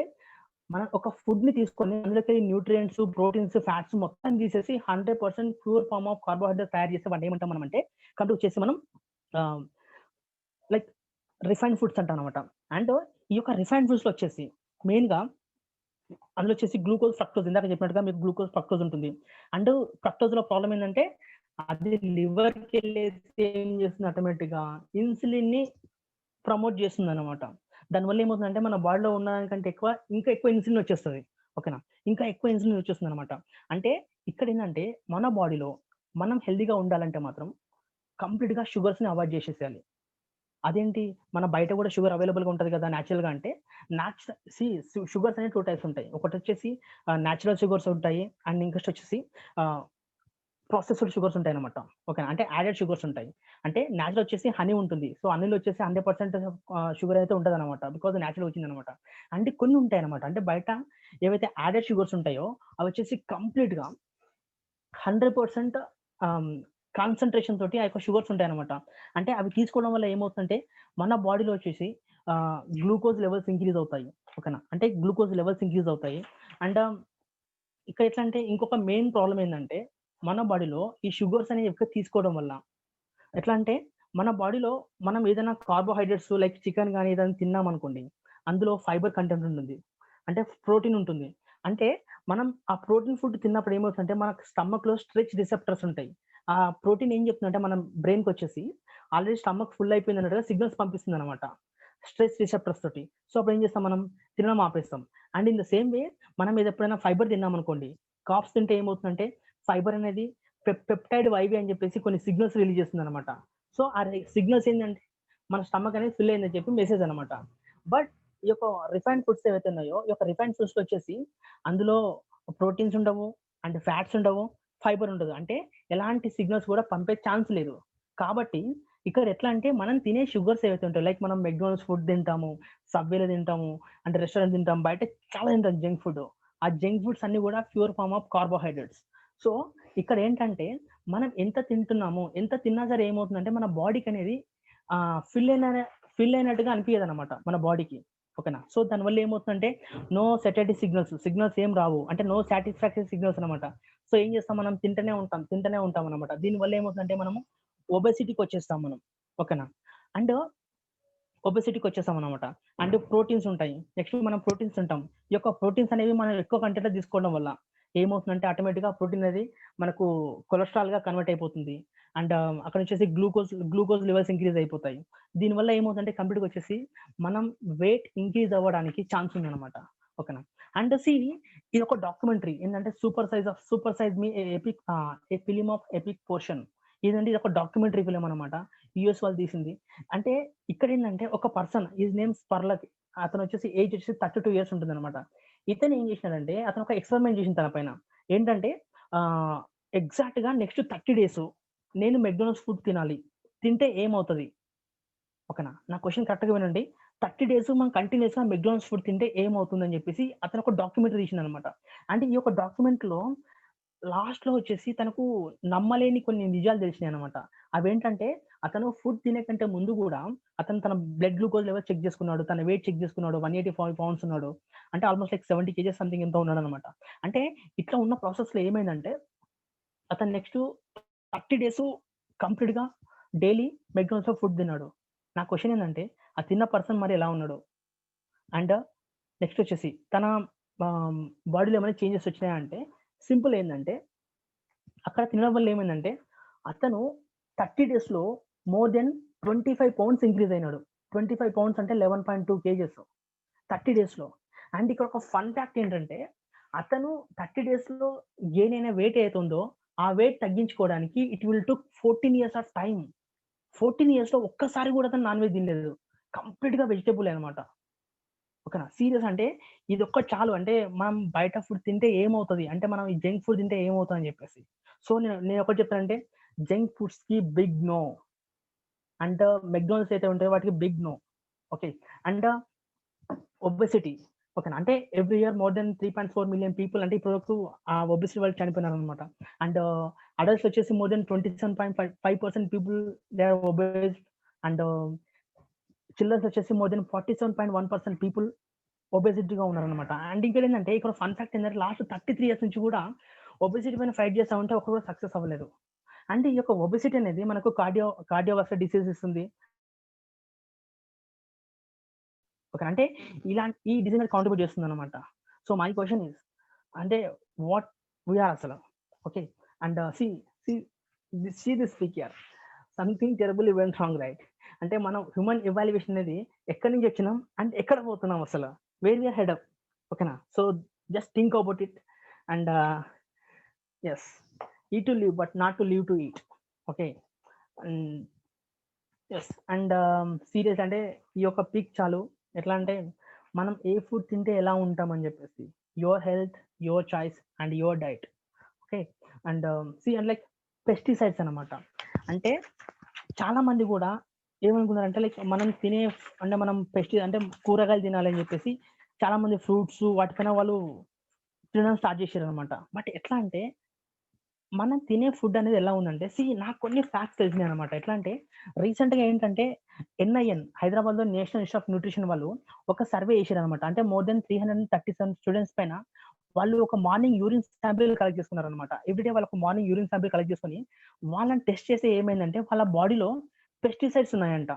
మనం ఒక ఫుడ్‌ని తీసుకొని అందులోకి న్యూట్రియంట్స్, ప్రోటీన్స్, ఫ్యాట్స్ మొత్తం తీసేసి 100% ప్యూర్ ఫార్మ్ ఆఫ్ కార్బోహైడ్రేట్స్ తయారు చేస్తే వాటిని ఏమంటాం మనం అంటే కంప్లీట్ చేసి మనం ఆహ్, లైక్ రిఫైన్డ్ ఫుడ్స్ అంటామనమాట. అండ్ ఈ యొక్క రిఫైన్డ్ ఫుడ్స్‌లో వచ్చేసి మెయిన్‌గా అందులో వచ్చేసి గ్లూకోజ్, ఫ్రక్టోజ్ ఇందాక చెప్పినట్టుగా మీకు గ్లూకోజ్, ఫ్రక్టోజ్ ఉంటుంది. అండ్ ఫ్రక్టోజ్‌లో ప్రాబ్లమ్ ఏంటంటే అది లివర్‌కెళ్ళేసి ఏం చేస్తుంది ఆటోమేటిక్‌గా ఇన్సులిన్‌ని ప్రమోట్ చేస్తుందనమాట. దానివల్ల ఏమవుతుందంటే మన బాడీలో ఉన్న దానికంటే ఇంకా ఎక్కువ ఇన్సులిన్ వచ్చేస్తది. ఓకేనా? ఇంకా ఎక్కువ ఇన్సులిన్ వచ్చేస్తుందనమాట. అంటే ఇక్కడేందంటే మన బాడీలో మనం హెల్తీగా ఉండాలంటే మాత్రం కంప్లీట్‌గా షుగర్స్‌ని అవాయిడ్ చేసేసేయాలి. అదేంటి మన బయట కూడా షుగర్ అవైలబుల్‌గా ఉంటది కదా! నేచురల్‌గా అంటే షుగర్స్ అనేవి 2 టైప్స్ ఉంటాయి. ఒకటొచ్చేసి నేచురల్ షుగర్స్ ఉంటాయి. అండ్ ఇంకొకటి వచ్చేసి ఆహ్, ప్రాసెస్డ్ షుగర్స్ ఉంటాయన్నమాట. ఓకేనా? అంటే యాడెడ్ షుగర్స్ ఉంటాయి. అంటే నేచురల్ వచ్చేసి హనీ ఉంటుంది. సో, హనీలో వచ్చేసి 100% షుగర్ అయితే ఉంటదన్నమాట. బికాజ్ నేచురల్ వచ్చిందన్నమాట. అంటే కొన్ని ఉంటాయన్నమాట. అంటే బయట ఏవైతే యాడెడ్ షుగర్స్ ఉంటాయో అవొచ్చేసి కంప్లీట్‌గా 100% ఆహ్, కాన్సంట్రేషన్ తోటి ఆ యొక్క షుగర్స్ ఉంటాయన్నమాట. అంటే అవి తీసుకోవడం వల్ల ఏమవుతుందంటే మన బాడీలో వచ్చేసి గ్లూకోజ్ లెవెల్స్ ఇంక్రీజ్ అవుతాయి. ఓకేనా? అంటే గ్లూకోజ్ లెవెల్స్ ఇంక్రీజ్ అవుతాయి. అండ్ ఇక్కడ ఎట్లా అంటే ఇంకొక మెయిన్ ప్రాబ్లమ్ ఏందంటే మన బాడీలో ఈ షుగర్స్ అనేవి ఎక్కువ తీసుకోవడం వల్ల ఎట్లా అంటే మన బాడీలో మనం ఏదైనా కార్బోహైడ్రేట్స్ లైక్ చికెన్ గాని ఏదైనా తిన్నామనుకోండి. అందులో ఫైబర్ కంటెంట్ ఉంటుంది. అంటే ప్రోటీన్ ఉంటుంది. అంటే మనం ఆ ప్రోటీన్ ఫుడ్ తిన్నప్పుడు ఏమవుతుందంటే మన స్టమక్‌లో స్ట్రెచ్ రిసెప్టర్స్ ఉంటాయి. ఆ ప్రోటీన్ ఏం చెప్తుందంటే మన బ్రెయిన్‌కొచ్చేసి ఆల్రెడీ స్టమక్ ఫుల్ అయిపోయింది అన్నట్టుగా సిగ్నల్స్ పంపిస్తుందన్నమాట. స్ట్రెచ్ రిసెప్టర్స్ తోటి. సో, అప్పుడు ఏం చేస్తాం మనం తినడం ఆపేస్తాం. And in the same way మనం ఎప్పుడైనా ఫైబర్ తిన్నామనుకోండి. కార్బ్స్ తింటే ఏమవుతుందంటే ఫైబర్ అనేది పెప్టైడ్ వైవి అని చెప్పేసి కొన్ని సిగ్నల్స్ రిలీజ్ చేస్తుందన్నమాట. సో, ఆ సిగ్నల్స్ ఏంటంటే మన స్టమక్ అనేది ఫిల్ అయిందని చెప్పి మెసేజ్ అన్నమాట. బట్ ఈ యొక్క రిఫైన్డ్ ఫుడ్స్ ఏవైతే ఉన్నాయో, ఈ యొక్క రిఫైన్డ్ ఫుడ్స్‌లో వచ్చేసి అందులో ప్రోటీన్స్ ఉండవు, అండ్ ఫ్యాట్స్ ఉండవు, ఫైబర్ ఉండదు. అంటే ఎలాంటి సిగ్నల్స్ కూడా పంపే ఛాన్స్ లేదు. కాబట్టి ఇక్కడ ఎట్లా అంటే మనం తినే షుగర్స్ ఏవైతే ఉంటాయో, లైక్ మనం మెక్‌డానల్డ్స్ ఫుడ్ తింటాము, సబ్‌వేలో తింటాము, అంటే రెస్టారెంట్ తింటాం, బయట చాలా తింటాం జంక్ ఫుడ్. ఆ జంక్ ఫుడ్స్ అన్నీ కూడా pure form of carbohydrates. So, ఇక్కడ ఏంటంటే మనం ఎంత తింటున్నాము, ఎంత తిన్నా సరే ఏమవుతుందంటే మన బాడీకి అనేది ఫిల్ అయినట్టుగా అనిపియదనమాట మన బాడీకి. ఓకేనా? సో, దానివల్ల ఏమవుతుందంటే నో సెటైటీ సిగ్నల్స్ ఏం రావు. అంటే నో సాటిస్ఫాక్టరీ సిగ్నల్స్ అనమాట. సో, ఏం చేస్తాం మనం తింటనే ఉంటామనమాట. దీనివల్ల ఏమవుతుందంటే మనము ఒబెసిటీకొచ్చేస్తాం మనం. ఓకేనా? అండ్ ఒబెసిటీకొచ్చేసామనమాట. అండ్ ప్రోటీన్స్ ఉంటాయి. నెక్స్ట్ మనం ప్రోటీన్స్ తింటాం. ఈ యొక్క ప్రోటీన్స్ అనేవి మనం ఎక్కువ కంటెంట్‌లో తీసుకోవడం వల్ల ఏమవుతుందంటే ఆటోమేటిక్‌గా ప్రోటీన్ అనేది మనకు కొలెస్ట్రాల్‌గా కన్వర్ట్ అయిపోతుంది. అండ్ అక్కడ వచ్చేసి గ్లూకోజ్ లెవెల్స్ ఇంక్రీజ్ అయిపోతాయి. దీనివల్ల ఏమవుతుందంటే కంప్లీట్‌గా వచ్చేసి మనం వెయిట్ ఇంక్రీజ్ అవ్వడానికి ఛాన్స్ ఉందనమాట. ఓకేనా? అండ్ ఇది ఒక డాక్యుమెంటరీ ఏందంటే super size me a film of epic portion. ఇది ఒక డాక్యుమెంటరీ ఫిల్మ్ అనమాట. యూఎస్ వాళ్ళు తీసింది. అంటే ఇక్కడేందంటే ఒక పర్సన్ హిస్ నేమ్ పర్లక్. అతనొచ్చేసి ఏజ్ వచ్చేసి 32 ఇయర్స్ ఉంటుందనమాట. ఇతను ఏం చేసినాడంటే అతను ఒక ఎక్స్‌పెరిమెంట్ చేసిండు తన పైన. ఏంటంటే ఆహ్, ఎగ్జాక్ట్‌గా నెక్స్ట్ 30 డేస్ నేను మెక్‌డొనాల్డ్స్ ఫుడ్ తినాలి. తింటే ఏమవుతది? ఓకేనా? నా క్వెషన్ కరెక్ట్‌గా వినండి. 30 డేస్ మనం కంటిన్యూయస్‌గా మెక్‌డొనాల్డ్స్ ఫుడ్ తింటే ఏమవుతుందని చెప్పేసి అతను ఒక డాక్యుమెంటరీ తీసిండనమాట. అంటే ఈ యొక్క డాక్యుమెంట్‌లో లాస్ట్‌లో వచ్చేసి తనకు నమ్మలేని కొన్ని నిజాలు తెలిసినాయనమాట. అవేంటంటే అతను ఫుడ్ తినే కంటే ముందు గూడా అతను తన బ్లడ్ గ్లూకోజ్ లెవెల్స్ చెక్ చేసుకున్నాడు. తన వెయిట్ చెక్ చేసుకున్నాడు. 185 పౌండ్స్ ఉన్నాడు. అంటే ఆల్‌మోస్ట్ లైక్ 70 కేజెస్ సంథింగ్ ఎంతో ఉన్నాడనమాట. అంటే ఇట్లా ఉన్న ప్రాసెస్‌లో ఏమైందంటే అతను నెక్స్ట్ 30 డేసు కంప్లీట్‌గా డైలీ మెక్‌డొనాల్డ్స్‌లో ఫుడ్ తిన్నాడు. నా క్వెషన్ ఏందంటే ఆ తిన్న పర్సన్ మరి ఎలా ఉన్నాడు? అండ్ నెక్స్ట్ వచ్చేసి తన ఆహ్, బాడీలో ఏమైనా చేంజెస్ వచ్చినాయా అంటే సింపుల్ ఏందంటే అక్కడ తినడం వల్ల ఏమైందంటే, అతను 30 డేస్‌లో మోర్ దెన్ 25 పౌండ్స్ ఇంక్రీజ్ అయినాడు. 25 పౌండ్స్ అంటే 11.2 కేజెస్ 30 డేస్‌లో. అండ్ ఇక్కడ ఒక ఫన్ ఫ్యాక్ట్ ఏంటంటే, అతను 30 డేస్‌లో గెయిన్ అయిన వెయిట్ ఏదైతే ఉందో, ఆ వెయిట్ తగ్గించుకోవడానికి it will took 14 years of time. 14 ఇయర్స్‌లో ఒక్కసారి కూడా అతను నాన్ వెజ్ తినలేదు. కంప్లీట్‌గా వెజిటబులే అన్నమాట. ఓకేనా. సీరియస్ అంటే ఇదొక్కటి చాలు. అంటే మనం బయట ఫుడ్ తింటే ఏమవుతది? అంటే మనం ఈ జంక్ ఫుడ్ తింటే ఏమవుతదని జెప్పేసి. సో, నేనొకటి చెప్తానంటే జంక్ ఫుడ్స్‌కి బిగ్ నో. అండ్ మెక్‌డానల్డ్స్ ఏవైతే ఉంటాయో వాటికి big no. Okay. And obesity. ఓకేనా. అంటే every year more than 3.4 million people అంటే ఇప్పటి వరకు ఆ ఒబెసిటీ వల్ల చనిపోయినారనమాట. అండ్ అడల్ట్స్ వచ్చేసి more than 27.5% people they are obese. And childrens వచ్చేసి మోర్ దెన్ 47.1% పీపుల్ ఒబెసిటీగా ఉన్నారనమాట. అండ్ ఇంకోటేంటంటే ఇక్కడ ఫన్ ఫ్యాక్ట్ ఏంటంటే లాస్ట్ 33 ఇయర్స్ నుంచి కూడా ఒబెసిటీ పైన ఫైట్ చేస్తా ఉంటే ఒక్కరు కూడా సక్సెస్ అవ్వలేదు. అంటే ఈ యొక్క ఒబెసిటీ అనేది మనకు కార్డియోవాస్కులర్ డిసీజ్ ఇస్తుంది. ఓకే. అంటే ఈ డిసీజ్ అనేది కాంట్రిబ్యూట్ చేస్తుందనమాట. సో మై క్వెషన్ ఈస్ అంటే వాట్ వి ఆర్ అసలు. Okay. And see this pic here. Something terribly went wrong right. అంటే మనం హ్యూమన్ ఎవాల్యుయేషన్ అనేది ఎక్కడి నుంచి వచ్చినాం అండ్ ఎక్కడ పోతున్నాం అసలు. Where we are head up. ఓకేనా. So just think about it. And yes. Eat to live but not to live to eat. Okay. And yes. And serious అంటే ఈ యొక్క పిక్ చాలు. ఎట్లా అంటే మనం ఏ ఫుడ్ తింటే ఎలా ఉంటామని చెప్పేసి. Your health, your choice and your diet. Okay. And and like pesticides అన్నమాట. అంటే చాలా మంది గూడా ఏమనుకున్నారంటే లైక్ మనం తినే అంటే మనం అంటే కూరగాయలు తినాలని చెప్పేసి చాలా మంది ఫ్రూట్స్ వాటిపైన వాళ్ళు తినడం స్టార్ట్ చేశారనమాట. బట్ ఎట్లా అంటే మనం తినే ఫుడ్ అనేది ఎలా ఉందంటే నాకు కొన్ని ఫ్యాక్ట్స్ తెలిసినాయనమాట. ఎట్లా అంటే రీసెంట్‌గా ఏంటంటే ఎన్ఐఎన్ హైదరాబాద్‌లో నేషనల్ ఇన్‌స్టిట్యూట్ ఆఫ్ న్యూట్రిషన్ వాళ్ళు ఒక సర్వే చేశారనమాట. అంటే మోర్ దెన్ 337 స్టూడెంట్స్ పైన వాళ్ళు ఒక మార్నింగ్ యూరిన్ శాంపిల్ కలెక్ట్ చేసుకున్నారనమాట. ఎవ్రీ డే వాళ్ళొక మార్నింగ్ యూరిన్ శాంపిల్ కలెక్ట్ చేసుకొని వాళ్ళని టెస్ట్ చేస్తే ఏమైందంటే వాళ్ళ బాడీలో పెస్టిసైడ్స్ ఉన్నాయంట.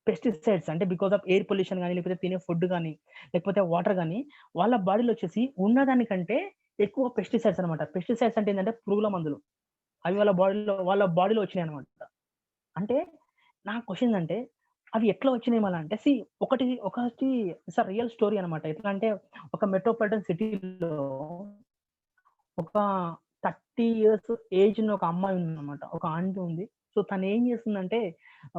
పెస్టిసైడ్స్ అంటే బికాస్ ఆఫ్ ఎయిర్ పొల్యూషన్ గాని, లేకపోతే తినే ఫుడ్ గాని, లేకపోతే వాటర్ గాని వాళ్ళ బాడీలో వచ్చేసి ఉన్నదానికంటే ఎక్కువ పెస్టిసైడ్స్ అన్నమాట. పెస్టిసైడ్స్ అంటే ఏందంటే పురుగుల మందులు. అవి వాళ్ళ బాడీలో వచ్చినాయన్నమాట. అంటే నా క్వెషన్ ఏందంటే అవి ఎట్లా వచ్చినాయి మళ్ళా అంటే ఒకటి ఇట్స్ ఎ రియల్ స్టోరీ అన్నమాట. ఎట్లా అంటే ఒక మెట్రోపాలిటన్ సిటీలో ఒక 30 ఇయర్స్ ఏజ్ ఉన్న ఒక అమ్మాయి ఉందన్నమాట. ఒక ఆంటీ ఉంది. సో తను ఏం చేస్తుందంటే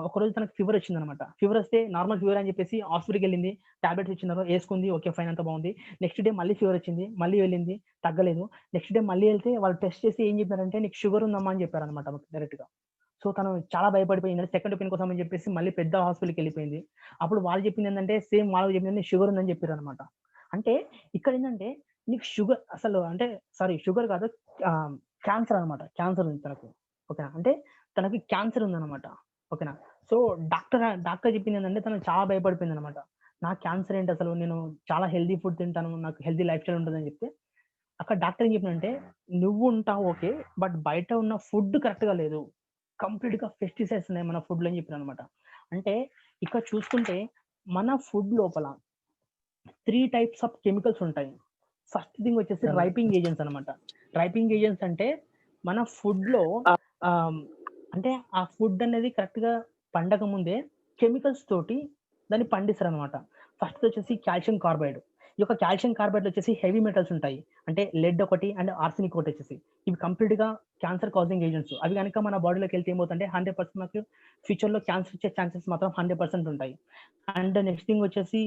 ఒకరోజు తనకు ఫీవర్ వచ్చిందనమాట. ఫీవర్ వస్తే నార్మల్ ఫీవర్ అని చెప్పేసి హాస్పిటల్‌కి వెళ్ళింది. టాబ్లెట్స్ ఇచ్చినారు, ఏసుకుంది. ఓకే. ఫైన్ అంతా బాగుంది. నెక్స్ట్ డే మళ్ళీ ఫీవర్ వచ్చింది. మళ్ళీ వెళ్ళింది. తగ్గలేదు. నెక్స్ట్ డే మళ్ళీ వెళ్తే వాళ్ళు టెస్ట్ చేసి ఏం చెప్పారంటే నీకు షుగర్ ఉందమ్మా అని చెప్పారనమాట డైరెక్ట్‌గా. సో తను చాలా భయపడిపోయింది. సెకండ్ ఒపీనియన్ కోసం అని చెప్పేసి మళ్ళీ పెద్ద హాస్పిటల్‌కి వెళ్ళిపోయింది. అప్పుడు వాళ్ళు చెప్పింది ఏందంటే సేమ్ వాళ్ళకి చెప్పింది నీకు షుగర్ ఉందని చెప్పిర్రనమాట. అంటే ఇక్కడ ఏంటంటే నీకు షుగర్ అసలు అంటే సారీ షుగర్ కాదు క్యాన్సర్ అనమాట. క్యాన్సర్ ఉంది తనకు. ఓకేనా. అంటే తనకి క్యాన్సర్ ఉందనమాట. ఓకేనా. సో డాక్టర్ చెప్పింది ఏంటంటే తను చాలా భయపడిపోయిందనమాట. నాకు క్యాన్సర్ ఏంటి అసలు నేను చాలా హెల్తీ ఫుడ్ తింటాను. నాకు హెల్తీ లైఫ్ స్టైల్ ఉంటదని చెప్తే అక్కడ డాక్టర్ ఏం చెప్పిండంటే నువ్వు ఉంటావు ఓకే. బట్ బయట ఉన్న ఫుడ్ కరెక్ట్‌గా లేదు. కంప్లీట్‌గా పెస్టిసైడ్స్ ఉన్నాయి మన ఫుడ్‌లో అని చెప్పారనమాట. అంటే ఇక్కడ చూసుకుంటే మన ఫుడ్ లోపల 3 టైప్స్ ఆఫ్ కెమికల్స్ ఉంటాయి. ఫస్ట్ థింగ్ వచ్చేసి రైపింగ్ ఏజెంట్స్ అనమాట. రైపింగ్ ఏజెంట్స్ అంటే మన ఫుడ్‌లో అంటే ఆ ఫుడ్ అనేది కరెక్ట్‌గా పండక ముందే కెమికల్స్ తోటి దాన్ని పండిస్తారనమాట. ఫస్ట్ వచ్చేసి కాల్షియం కార్బైడ్. ఈ యొక్క కాల్షియం కార్బైడ్‌లో వచ్చేసి హెవీ మెటల్స్ ఉంటాయి. అంటే లెడ్ ఒకటి అండ్ ఆర్సెనిక్ ఒకటి వచ్చేసి. ఇవి కంప్లీట్‌గా క్యాన్సర్ కాజింగ్ ఏజెంట్స్. అవి గనుక మన బాడీలోకి వెళ్తే ఏమవుతుందంటే 100% మనకు ఫ్యూచర్‌లో క్యాన్సర్ వచ్చే ఛాన్సెస్ మాత్రం 100% ఉంటాయి. అండ్ నెక్స్ట్ థింగ్ వచ్చేసి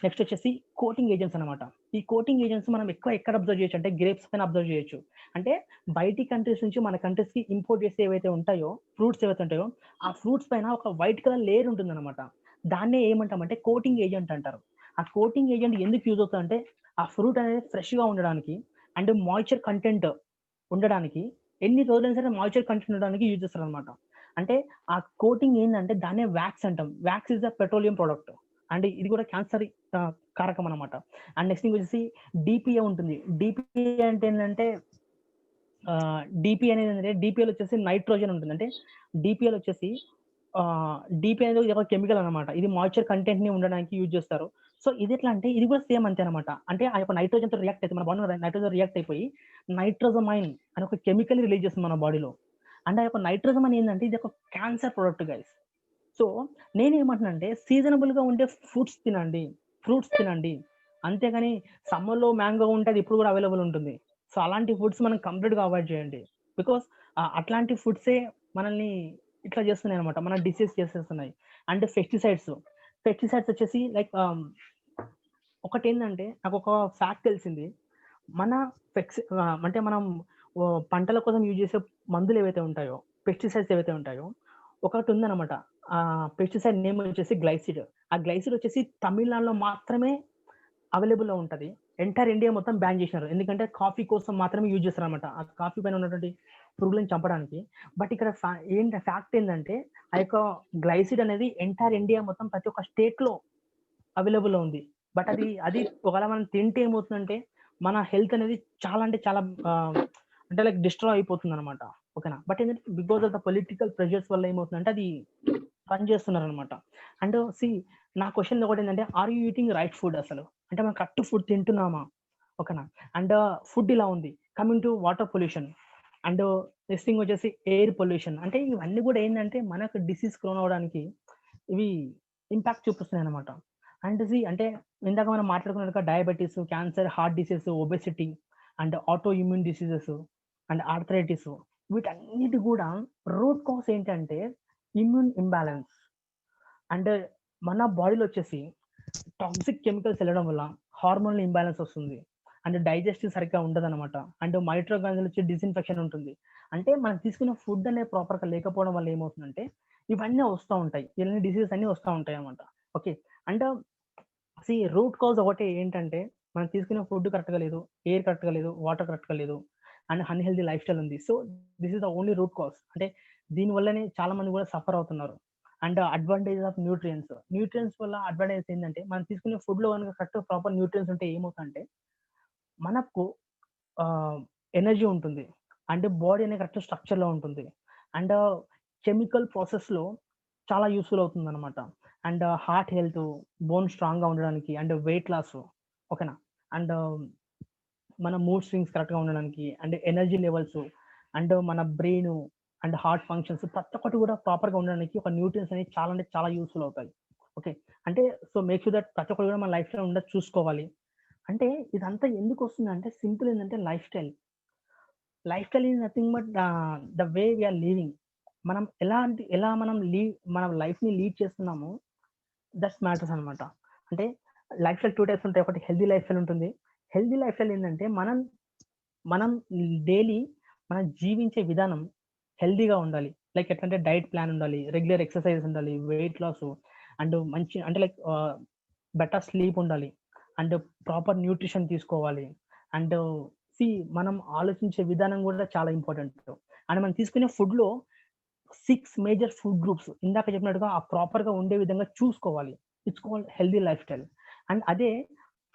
నెక్స్ట్ వచ్చేసి కోటింగ్ ఏజెంట్స్ అనమాట. ఈ కోటింగ్ ఏజెంట్స్ మనం ఎక్కువ ఎక్కడ అబ్జర్వ్ చేయొచ్చు అంటే గ్రేప్స్ పైన అబ్జర్వ్ చేయొచ్చు. అంటే బయటి కంట్రీస్ నుంచి మన కంట్రీస్‌కి ఇంపోర్ట్ చేస్తే ఏవైతే ఉంటాయో, ఫ్రూట్స్ ఏవైతే ఉంటాయో, ఆ ఫ్రూట్స్ పైన ఒక వైట్ కలర్ లేయర్ ఉంటుందన్నమాట. దాన్నే ఏమంటామంటే కోటింగ్ ఏజెంట్ అంటారు. ఆ కోటింగ్ ఏజెంట్ ఎందుకు యూజ్ అవుతుందంటే, ఆ ఫ్రూట్ అనేది ఫ్రెష్‌గా ఉండడానికి అండ్ మాయిశ్చర్ కంటెంట్ ఉండడానికి ఎన్ని రోజులైనా సరే మాయిశ్చర్ కంటెంట్ ఉండడానికి యూజ్ చేస్తారనమాట. అంటే ఆ కోటింగ్ ఏందంటే దాన్నే వాక్స్ అంటాం. Wax is the petroleum product. And ఇది కూడా క్యాన్సర్ కారకం అనమాట. అండ్ నెక్స్ట్ థింగ్ వచ్చేసి డీపీఏ ఉంటుంది. డీపీఏ అంటే ఏంటంటే డీపీ అనేది ఏంటంటే డీపీఎల్ వచ్చేసి నైట్రోజన్ ఉంటుంది. అంటే డీపీఎల్ వచ్చేసి డీపీ అనేది ఒక కెమికల్ అనమాట. ఇది మాయిశ్చర్ కంటెంట్ ని ఉండడానికి యూజ్ చేస్తారు. సో ఇది ఎట్లా అంటే ఇది కూడా సేమ్ అంతే అనమాట. అంటే ఆ యొక్క నైట్రోజన్ తో రియాక్ట్ అయితే మన బాడీలో నైట్రోజన్ రియాక్ట్ అయిపోయి నైట్రోజమైన్ అనే ఒక కెమికల్ రిలీజ్ చేస్తుంది మన బాడీలో. అండ్ ఆ యొక్క నైట్రోజమైన్ ఏంటంటే ఇది ఒక క్యాన్సర్ ప్రొడక్ట్ గైస్. సో నేనేమంటున్నానంటే సీజనబుల్‌గా ఉండే ఫ్రూట్స్ తినండి. ఫ్రూట్స్ తినండి. అంతేగాని సమ్మర్‌లో మ్యాంగో ఉంటే అది ఇప్పుడు కూడా అవైలబుల్ ఉంటుంది. సో అలాంటి ఫుడ్స్ మనం కంప్లీట్‌గా అవాయిడ్ చేయండి. బికాజ్ అట్లాంటి ఫుడ్సే మనల్ని ఇట్లా చేస్తున్నాయన్నమాట. మన డిసీజ్ చేసేస్తున్నాయి. And pesticides. పెస్టిసైడ్స్ వచ్చేసి లైక్ ఒకటేందంటే నాకొక ఫ్యాక్ట్ తెలిసింది. మన అంటే మనం పంటల కోసం యూజ్ చేసే మందులు ఏవైతే ఉంటాయో, పెస్టిసైడ్స్ ఏవైతే ఉంటాయో, ఒకటి ఉందన్నమాట. పెస్టిసైడ్ నేమ్ వచ్చేసి గ్లైసిడ్. ఆ గ్లైసిడ్ వచ్చేసి తమిళనాడులో మాత్రమే అవైలబుల్‌లో ఉంటది. ఎంటైర్ ఇండియా మొత్తం బ్యాన్ చేసినారు. ఎందుకంటే కాఫీ కోసం మాత్రమే యూజ్ చేస్తారన్నమాట. ఆ కాఫీ పైన ఉన్నటువంటి పురుగులను చంపడానికి. బట్ ఇక్కడ ఫ్యాక్ట్ ఏందంటే ఆ యొక్క గ్లైసిడ్ అనేది ఎంటైర్ ఇండియా మొత్తం ప్రతి ఒక్క స్టేట్‌లో అవైలబుల్‌లో ఉంది. బట్ అది ఒకవేళ మనం తింటే ఏమవుతుందంటే, మన హెల్త్ అనేది చాలా అంటే చాలా అంటే లైక్ డిస్ట్రాయ్ అయిపోతుందనమాట. ఓకేనా. బట్ ఏంటంటే because of the political pressures వల్ల ఏమవుతుందంటే అది రన్ చేస్తున్నారనమాట. అండ్ నా క్వెషన్ ఒకటేంటంటే are you eating right food అసలు? అంటే మనం కరెక్ట్ ఫుడ్ తింటున్నామా? ఓకేనా. అండ్ ఫుడ్ ఇలా ఉంది. Coming to water pollution and next thing వచ్చేసి ఎయిర్ పొల్యూషన్. అంటే ఇవన్నీ కూడా ఏంటంటే మనకు డిసీజ్ ప్రోన్ అవ్వడానికి ఇవి ఇంపాక్ట్ చూపిస్తున్నాయన్నమాట. అండ్ అంటే ఇందాక మనం మాట్లాడుకున్నట్టుగా diabetes, cancer, heart disease, obesity and autoimmune diseases and arthritis వీటన్నిటి కూడా రూట్ కాజ్ ఏంటంటే ఇమ్యూన్ ఇంబాలెన్స్. అండ్ మన బాడీలో వచ్చేసి టాక్సిక్ కెమికల్స్ వెళ్ళడం వల్ల హార్మోనల్ ఇంబాలెన్స్ వస్తుంది. అండ్ డైజెస్టివ్ సరిగ్గా ఉండదనమాట. అండ్ మైట్రోకాండ్రియాల్ వచ్చి డిస్ఇన్ఫెక్షన్ ఉంటుంది. అంటే మనం తీసుకున్న ఫుడ్ అనేది ప్రాపర్‌గా లేకపోవడం వల్ల ఏమవుతుందంటే ఇవన్నీ వస్తా ఉంటాయి. ఇవన్నీ డిసీజెస్ అన్నీ వస్తా ఉంటాయి అన్నమాట. ఓకే. అండ్ రూట్ కాజ్ ఒకటే ఏంటంటే మనం తీసుకునే ఫుడ్ కరెక్ట్‌గా లేదు, ఎయిర్ కరెక్ట్‌గా లేదు, వాటర్ కరెక్ట్‌గా లేదు అండ్ అన్‌హెల్తీ లైఫ్ స్టైల్ ఉంది. So this is the only root cause. అంటే దీని వల్లనే చాలా మంది కూడా సఫర్ అవుతున్నారు. And advantage of nutrients. Nutrients వల్ల అడ్వాంటేజ్ ఏంటంటే మనం తీసుకునే ఫుడ్‌లో గనుక కరెక్ట్‌గా ప్రాపర్ న్యూట్రియంట్స్ ఉంటే ఏమవుతుందంటే మనకు ఎనర్జీ ఉంటుంది. అండ్ బాడీ అనేది కరెక్ట్ స్ట్రక్చర్‌లో ఉంటుంది. అండ్ కెమికల్ ప్రాసెస్‌లో చాలా యూజ్‌ఫుల్ అవుతుందనమాట. అండ్ హార్ట్ హెల్త్, బోన్ స్ట్రాంగ్‌గా ఉండడానికి అండ్ వెయిట్ లాస్ ఓకేనా. అండ్ మన మూడ్ స్వింగ్స్ కరెక్ట్‌గా ఉండడానికి అండ్ ఎనర్జీ లెవెల్స్ అండ్ మన బ్రెయిన్ అండ్ హార్ట్ ఫంక్షన్స్ ప్రతి ఒక్కటి కూడా ప్రాపర్‌గా ఉండడానికి ఒక న్యూట్రియంట్స్ అనేవి చాలా అంటే చాలా యూజ్‌ఫుల్ అవుతాయి. ఓకే. అంటే సో మేక్ ష్యూర్ దట్ ప్రతి ఒక్కరు కూడా మన లైఫ్‌లో ఉండేది చూసుకోవాలి. అంటే ఇదంతా ఎందుకొస్తుందంటే సింపుల్ ఏందంటే lifestyle. Lifestyle is nothing but the way we are living. మనం ఎలా మనం లైఫ్ని లీడ్ చేస్తున్నామో దట్స్ మ్యాటర్స్ అనమాట. అంటే లైఫ్ స్టైల్ 2 టైప్స్ ఉంటాయి. ఒకటి హెల్తీ లైఫ్ స్టైల్ ఉంటుంది. హెల్తీ లైఫ్ స్టైల్ ఏంటంటే మనం డైలీ మనం జీవించే విధానం హెల్తీగా ఉండాలి. లైక్ ఎట్లంటే డైట్ ప్లాన్ ఉండాలి, రెగ్యులర్ ఎక్సర్సైజ్ ఉండాలి, వెయిట్ లాస్ అండ్ మంచి అంటే లైక్ బెటర్ స్లీప్ ఉండాలి అండ్ ప్రాపర్ న్యూట్రిషన్ తీసుకోవాలి. అండ్ మనం ఆలోచించే విధానం కూడా చాలా ఇంపార్టెంట్. అండ్ మనం తీసుకునే ఫుడ్‌లో 6 మేజర్ ఫుడ్ గ్రూప్స్ ఇందాక చెప్పినట్టుగా ఆ ప్రాపర్‌గా ఉండే విధంగా చూసుకోవాలి. It's called healthy life style. And అదే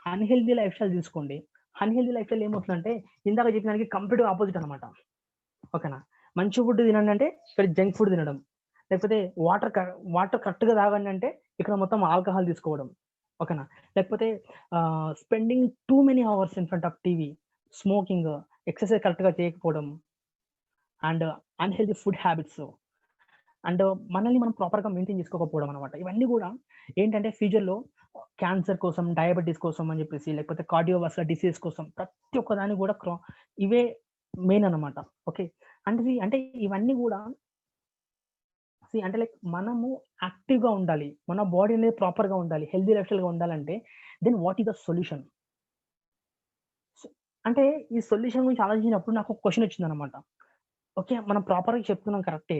అన్‌హెల్తీ లైఫ్ స్టైల్ తీసుకోండి. అన్‌హెల్తీ లైఫ్ స్టైల్ ఏమవుతుందంటే ఇందాక చెప్పిన దానికి కంప్లీట్‌గా ఆపోజిట్ అనమాట. ఓకేనా? మంచి ఫుడ్ తినండి అంటే ఇక్కడ జంక్ ఫుడ్ తినడం. లేకపోతే వాటర్ కరెక్ట్‌గా తాగండి అంటే ఇక్కడ మొత్తం ఆల్కహాల్ తీసుకోవడం. ఓకేనా? లేకపోతే spending too many hours in front of TV, smoking, exercise కరెక్ట్‌గా చేయకపోవడం and unhealthy food habits and మనల్ని మనం ప్రాపర్‌గా మెయింటైన్ చేసుకోకపోవడం అనమాట. ఇవన్నీ గూడా ఏంటంటే ఫ్యూచర్‌లో క్యాన్సర్ కోసం, డయాబెటిస్ కోసం అని చెప్పేసి లేకపోతే కార్డియోవాస్కులర్ డిసీజ్ కోసం ప్రతి ఒక్క దానికి గూడా ఇవే మెయిన్ అనమాట. ఓకే. అంటే ఇవన్నీ గూడా అంటే లైక్ మనము యాక్టివ్‌గా ఉండాలి. మన బాడీ అనేది ప్రాపర్‌గా ఉండాలి. హెల్తీ లైఫ్ స్టైల్‌గా ఉండాలంటే then what is the solution? అంటే ఈ సొల్యూషన్ గురించి ఆలోచించినప్పుడు నాకు ఒక క్వెషన్ వచ్చిందనమాట. ఓకే. మనం ప్రాపర్‌గా చెప్తున్నాం కరెక్టే.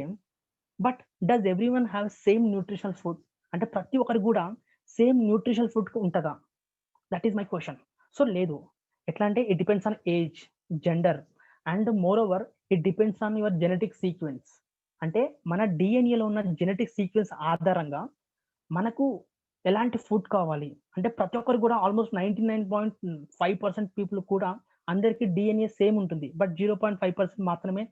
But does everyone have same nutritional food? అంటే ప్రతి ఒక్కరికి గూడా సేమ్ న్యూట్రిషనల్ ఫుడ్ ఉంటదా? That is my question. So లేదు. ఎట్లా అంటే it depends on age, gender and moreover it depends on your genetic sequence. అంటే మన డీఎన్ఏలో ఉన్న జెనెటిక్ సీక్వెన్స్ ఆధారంగా మనకు ఎలాంటి ఫుడ్ కావాలి. అంటే ప్రతి ఒక్కరికి గూడా ఆల్‌మోస్ట్ 99.5% పీపుల్ కూడా అందరికి డీఎన్ఏ సేమ్ ఉంటుంది. బట్ 0.5% మాత్రమే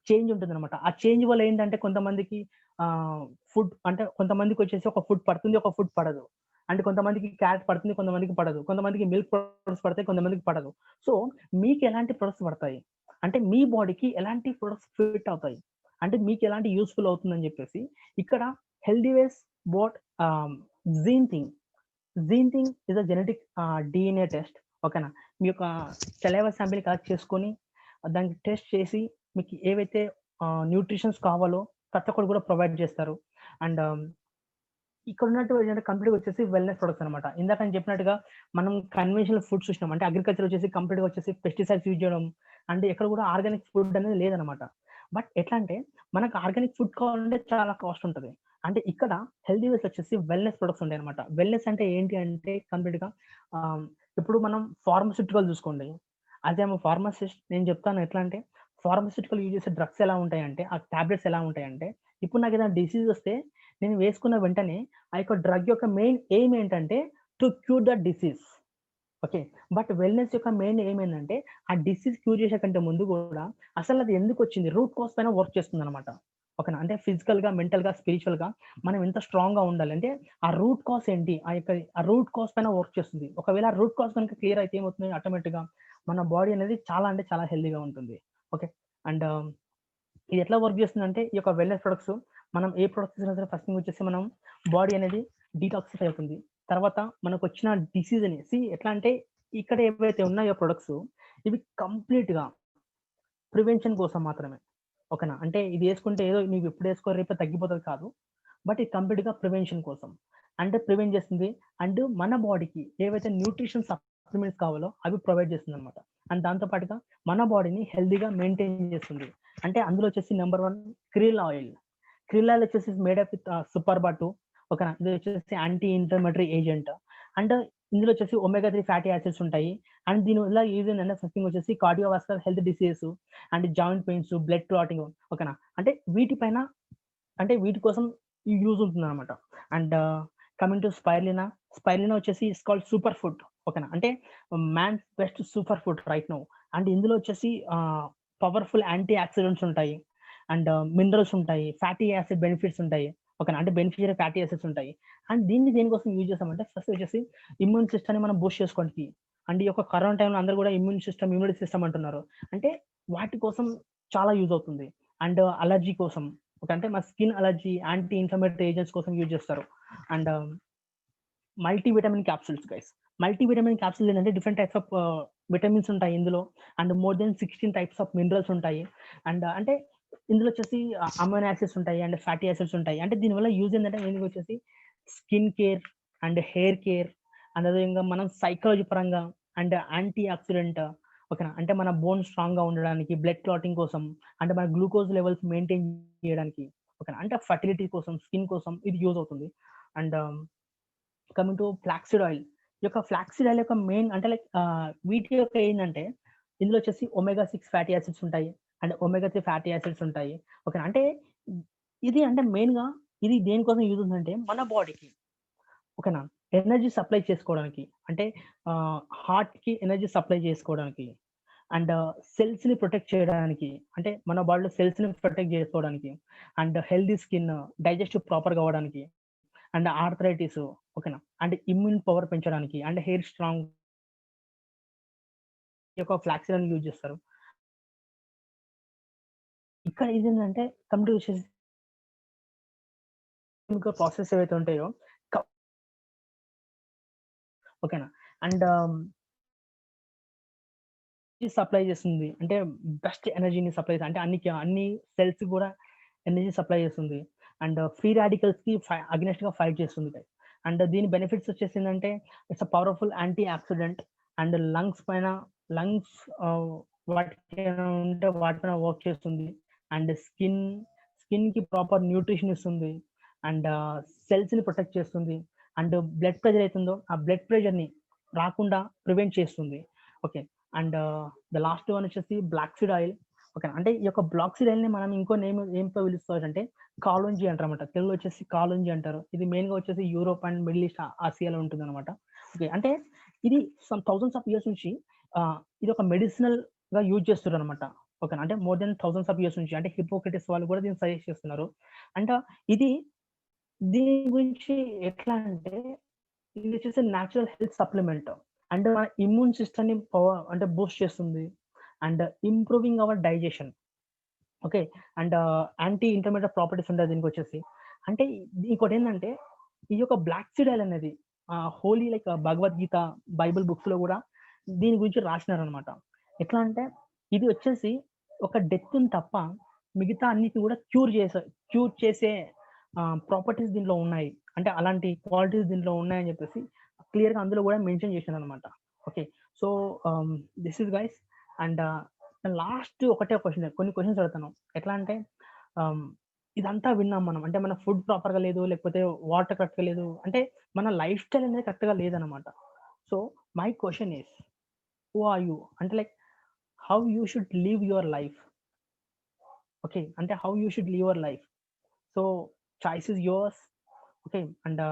చేంజ్ ఉంటుందనమాట. ఆ చేంజ్ వల్ల ఏంటంటే కొంతమందికి ఫుడ్ అంటే కొంతమందికొచ్చేసి ఒక ఫుడ్ పడుతుంది, ఒక ఫుడ్ పడదు. అండ్ కొంతమందికి క్యారెట్ పడుతుంది, కొంతమందికి పడదు. కొంతమందికి మిల్క్ ప్రొడక్ట్స్ పడతాయి, కొంతమందికి పడదు. సో, మీకెలాంటి ప్రొడక్ట్స్ పడతాయి? అంటే మీ బాడీకి ఎలాంటి ప్రొడక్ట్స్ ఫిట్ అవుతాయి? అంటే మీకెలాంటి యూజ్‌ఫుల్ అవుతుందని జెప్పేసి ఇక్కడ healthy ways what gene thing. Gene thing is a genetic DNA test. ఓకేనా? మీ యొక్క సలైవా శాంపిల్ కలెక్ట్ చేసుకొని దానికి టెస్ట్ చేసి మీకు ఏవైతే న్యూట్రిషన్స్ కావాలో ప్రతి ఒక్కరు కూడా ప్రొవైడ్ చేస్తారు. అండ్ ఇక్కడ ఉన్నట్టు ఏంటంటే కంప్లీట్‌గా వచ్చేసి వెల్‌నెస్ ప్రొడక్ట్స్ అనమాట. ఇందాక నేను చెప్పినట్టుగా మనం కన్వెన్షనల్ ఫుడ్స్ చూసినాం. అంటే అగ్రికల్చర్ వచ్చేసి కంప్లీట్‌గా వచ్చేసి పెస్టిసైడ్స్ యూజ్ చేయడం. అండ్ ఎక్కడ కూడా ఆర్గానిక్ ఫుడ్ అనేది లేదనమాట. బట్ ఎట్లా అంటే మనకు ఆర్గానిక్ ఫుడ్ కావాలంటే చాలా కాస్ట్ ఉంటది. అంటే ఇక్కడ హెల్తీ వేస్ వచ్చేసి వెల్‌నెస్ ప్రొడక్ట్స్ ఉంటాయన్నమాట. వెల్‌నెస్ అంటే ఏంటి అంటే కంప్లీట్‌గా ఆహ్, ఇప్పుడు మనం ఫార్మాస్యూటికల్ చూసుకోండి. As I am a pharmacist నేను చెప్తాను ఎట్లా అంటే ఫార్మాస్యూటికల్ యూజ్ చేసే డ్రగ్స్ ఎలా ఉంటాయంటే, ఆ టాబ్లెట్స్ ఎలా ఉంటాయంటే, ఇప్పుడు నాకేదైనా డిసీజ్ వస్తే నేను వేసుకున్న వెంటనే ఆ యొక్క డ్రగ్ యొక్క మెయిన్ ఎయిమ్ ఏంటంటే to cure the disease. Okay. But wellness యొక్క మెయిన్ ఎయిమ్ ఏందంటే ఆ డిసీజ్ క్యూర్ చేసే కంటే ముందు గూడా అసలది ఎందుకొచ్చింది? రూట్ కాజ్ పైన వర్క్ చేస్తుందనమాట. ఓకేనా? అంటే ఫిజికల్‌గా, మెంటల్‌గా, స్పిరిచువల్‌గా మనం ఎంత స్ట్రాంగ్‌గా ఉండాలి. అంటే ఆ రూట్ కాజ్ ఏంటి? ఆ రూట్ కాజ్ పైన వర్క్ చేస్తుంది. ఒకవేళ ఆ రూట్ కాజ్ గనుక క్లియర్ అయితే ఏమవుతుంది ఆటోమేటిక్‌గా మన బాడీ అనేది చాలా అంటే చాలా హెల్తీగా ఉంటుంది. ఓకే. అండ్ ఇది ఎట్లా వర్క్ చేస్తుందంటే ఈ యొక్క వెల్‌నెస్ ప్రొడక్ట్స్ మనం ఏ ప్రొడక్ట్స్ తీసుకున్నా సరే ఫస్ట్ థింగ్ వచ్చేసి మనం బాడీ అనేది డీటాక్సిఫై అవుతుంది. తర్వాత మనకొచ్చిన డిసీజ్‌ని ఎట్లా అంటే ఇక్కడ ఏవైతే ఉన్నాయో ప్రొడక్ట్స్ ఇవి కంప్లీట్‌గా ప్రివెన్షన్ కోసం మాత్రమే. ఓకేనా? అంటే ఇది యేసుకుంటే ఏదో నువ్వు ఇప్పుడు యేసుకో రేపే తగ్గిపోతది కాదు. బట్ ఇది కంప్లీట్‌గా ప్రివెన్షన్ కోసం. అంటే ప్రివెంట్ చేస్తుంది. అండ్ మన బాడీకి ఏవైతే న్యూట్రిషన్ సప్లిమెంట్స్ కావాలో అవి ప్రొవైడ్ చేస్తుందన్నమాట. అండ్ దాంతో పాటుగా మన బాడీని హెల్తీగా మెయింటైన్ చేస్తుంది. అంటే అందులో వచ్చేసి number 1 krill oil. Krill oil వచ్చేసి మేడ్ అప్ విత్ సూపర్బా-2 ఓకేనా? ఇది వచ్చేసి యాంటీ ఇన్‌ఫ్లమేటరీ ఏజెంట్. అండ్ ఇందులో వచ్చేసి ఒమేగా 3 ఫ్యాటీ యాసిడ్స్ ఉంటాయి. అండ్ దీనివల్ల యూజ్ ఏంటంటే ఫస్ట్ థింగ్ వచ్చేసి cardiovascular health diseases and joint pains, blood clotting ఓకేనా? అంటే వీటిపైన అంటే వీటి కోసం యూజ్ ఉంటుందన్నమాట. And coming to spirulina, spirulina వచ్చేసి ఇట్స్ కాల్డ్ సూపర్ ఫుడ్ ఓకేనా? అంటే man's best super food right now. And ఇందులో వచ్చేసి పవర్‌ఫుల్ యాంటీ ఆక్సిడెంట్స్ ఉంటాయి. అండ్ మినరల్స్ ఉంటాయి. ఫ్యాటీ యాసిడ్ బెనిఫిట్స్ ఉంటాయి. ఓకేనా? అంటే బెనిఫిషియరీ ఫ్యాటీ యాసిడ్స్ ఉంటాయి. అండ్ దీన్ని దేనికోసం యూజ్ చేస్తామంటే ఫస్ట్ వచ్చేసి ఇమ్యూన్ సిస్టమ్‌ని మనం బూస్ట్ చేసుకోవడానికి. అండ్ ఈ యొక్క కరోనా టైమ్‌లో అందరూ కూడా ఇమ్యూనిటీ సిస్టమ్ అంటున్నారు. అంటే వాటి కోసం చాలా యూజ్ అవుతుంది. అండ్ అలర్జీ కోసం అంటే మా skin allergy, anti inflammatory agents కోసం యూజ్ చేస్తారు. And multi vitamin capsules guys. Multi vitamin capsule ఏంటంటే డిఫరెంట్ టైప్స్ ఆఫ్ విటమిన్స్ ఉంటాయి ఇందులో. And more than 16 types of minerals ఉంటాయి. అండ్ అంటే ఇందులో వచ్చేసి అమైనో యాసిడ్స్ ఉంటాయి అండ్ ఫ్యాటీ యాసిడ్స్ ఉంటాయి. అంటే దీనివల్ల యూజ్ ఏంటంటే మెయిన్‌గా వచ్చేసి skin care and hair care and అదేవిధంగా మనం సైకాలజీ పరంగా అండ్ యాంటీ ఆక్సిడెంట్ ఓకేనా. అంటే మన బోన్ స్ట్రాంగ్‌గా ఉండడానికి, బ్లడ్ క్లాటింగ్ కోసం, అంటే మన గ్లూకోజ్ లెవెల్స్ మెయింటైన్ చేయడానికి ఓకేనా. అంటే ఫర్టిలిటీ కోసం, స్కిన్ కోసం ఇది యూజ్ అవుతుంది. And coming to flaxseed oil. ఈ యొక్క ఫ్లాక్సీడ్ ఆయిల్ యొక్క మెయిన్ అంటే వీటి యొక్క ఏంటంటే ఇందులో వచ్చేసి ఒమేగా 6 ఫ్యాటీ యాసిడ్స్ ఉంటాయి. అండ్ ఒమేగా 3 ఫ్యాటీ యాసిడ్స్ ఉంటాయి. ఓకేనా. అంటే ఇది అంటే మెయిన్‌గా ఇది దేనికోసం యూజ్ అవుతుందంటే మన బాడీకి ఓకేనా. ఎనర్జీ సప్లై చేసుకోవడానికి. అంటే హార్ట్‌కి ఎనర్జీ సప్లై చేసుకోవడానికి. అండ్ సెల్స్‌ని ప్రొటెక్ట్ చేయడానికి. అంటే మన బాడీలో సెల్స్‌ని ప్రొటెక్ట్ చేసుకోవడానికి. అండ్ హెల్తీ స్కిన్, డైజెస్టివ్ ప్రాపర్‌గా అవ్వడానికి. అండ్ ఆర్థరైటిస్ ఓకేనా. అండ్ ఇమ్యూన్ పవర్ పెంచడానికి. అండ్ హెయిర్ స్ట్రాంగ్ ఈ యొక్క ఫ్లాక్సీడ్ ఆయిల్ యూజ్ చేస్తారు. ఇక్కడ ఇదేంటంటే కమింగ్ టు వచ్చేసి కెమికల్ ప్రాసెస్ ఏవైతే ఉంటాయో క ఓకేనా. అండ్ సప్లై చేస్తుంది. అంటే బెస్ట్ ఎనర్జీని సప్లై అంటే అన్ని సెల్స్ కూడా ఎనర్జీ సప్లై చేస్తుంది. అండ్ ఫ్రీ రాడికల్స్‌కి అగైనెస్ట్‌గా ఫైట్ చేస్తుంది. అండ్ దీని బెనిఫిట్స్ వచ్చేసిందంటే it's a powerful antioxidant and lungs వాటిపైన వర్క్ చేస్తుంది. అండ్ స్కిన్‌కి ప్రాపర్ న్యూట్రిషన్ ఇస్తుంది. అండ్ సెల్స్‌ని ప్రొటెక్ట్ చేస్తుంది. అండ్ బ్లడ్ ప్రెషర్ అయితుందో ఆ బ్లడ్ ప్రెషర్‌ని రాకుండా ప్రివెంట్ చేస్తుంది. Okay. And the last one వచ్చేసి బ్లాక్ సీడ్ ఆయిల్ ఓకే. అంటే ఈ యొక్క బ్లాక్ సీడ్ ఆయిల్‌ని మనం ఇంకో నేమ్ ఏంతో పిలుస్తారంటే కాలోంజీ అంటారన్నమాట. తెలుగులో వచ్చేసి కాలోంజీ అంటారు. ఇది మెయిన్‌గా వచ్చేసి యూరోప్ అండ్ మిడిల్ ఈస్ట్ ఆసియాలో ఉంటుందన్నమాట. ఓకే. అంటే ఇది సమ్ థౌసండ్స్ ఆఫ్ ఇయర్స్ నుంచి ఇది ఒక మెడిసినల్‌గా యూజ్ చేస్తున్నారన్నమాట. ఓకేనా. అంటే more than thousands of years నుంచి అంటే హిప్పోక్రటిస్ వాళ్ళు కూడా దీన్ని సజెస్ట్ చేస్తున్నారు. అండ్ ఇది దీని గురించి ఎట్లా అంటే ఇది వచ్చేసి నేచురల్ హెల్త్ సప్లిమెంట్. అండ్ మన ఇమ్యూన్ సిస్టమ్‌ని అంటే బూస్ట్ చేస్తుంది. And improving our digestion. Okay. And anti inflammatory properties ఉంటాయి దీనికొచ్చేసి. అంటే ఇంకోటేంటంటే ఈ యొక్క బ్లాక్ సీడ్ ఆయిల్ అనేది హోలీ లైక్ భగవద్గీత, బైబిల్ బుక్స్‌లో గూడా దీని గురించి రాసినారనమాట. ఎట్లా అంటే ఇది వచ్చేసి ఒక డెత్‌ని తప్ప మిగతా అన్నిటిని గూడా క్యూర్ చేసే ప్రాపర్టీస్ దీంట్లో ఉన్నాయి. అంటే అలాంటి క్వాలిటీస్ దీంట్లో ఉన్నాయని జెప్పేసి క్లియర్‌గా అందులో గూడా మెన్షన్ చేశారనమాట. Okay. So, this is guys and last ఒకటే క్వెషన్ కొన్ని క్వెషన్స్ అడుగుతాను. ఎట్లా అంటే ఆహ్, ఇదంతా విన్నాం మనం. అంటే మన ఫుడ్ ప్రాపర్‌గా లేదు, లేకపోతే వాటర్ కరెక్ట్‌గా లేదు. అంటే మన లైఫ్ స్టైల్ అనేది కరెక్ట్‌గా లేదనమాట. So, my question is who are you? అంటే like how you should live your life. Okay. అంటే how you should live your life. So, choice is yours. Okay. And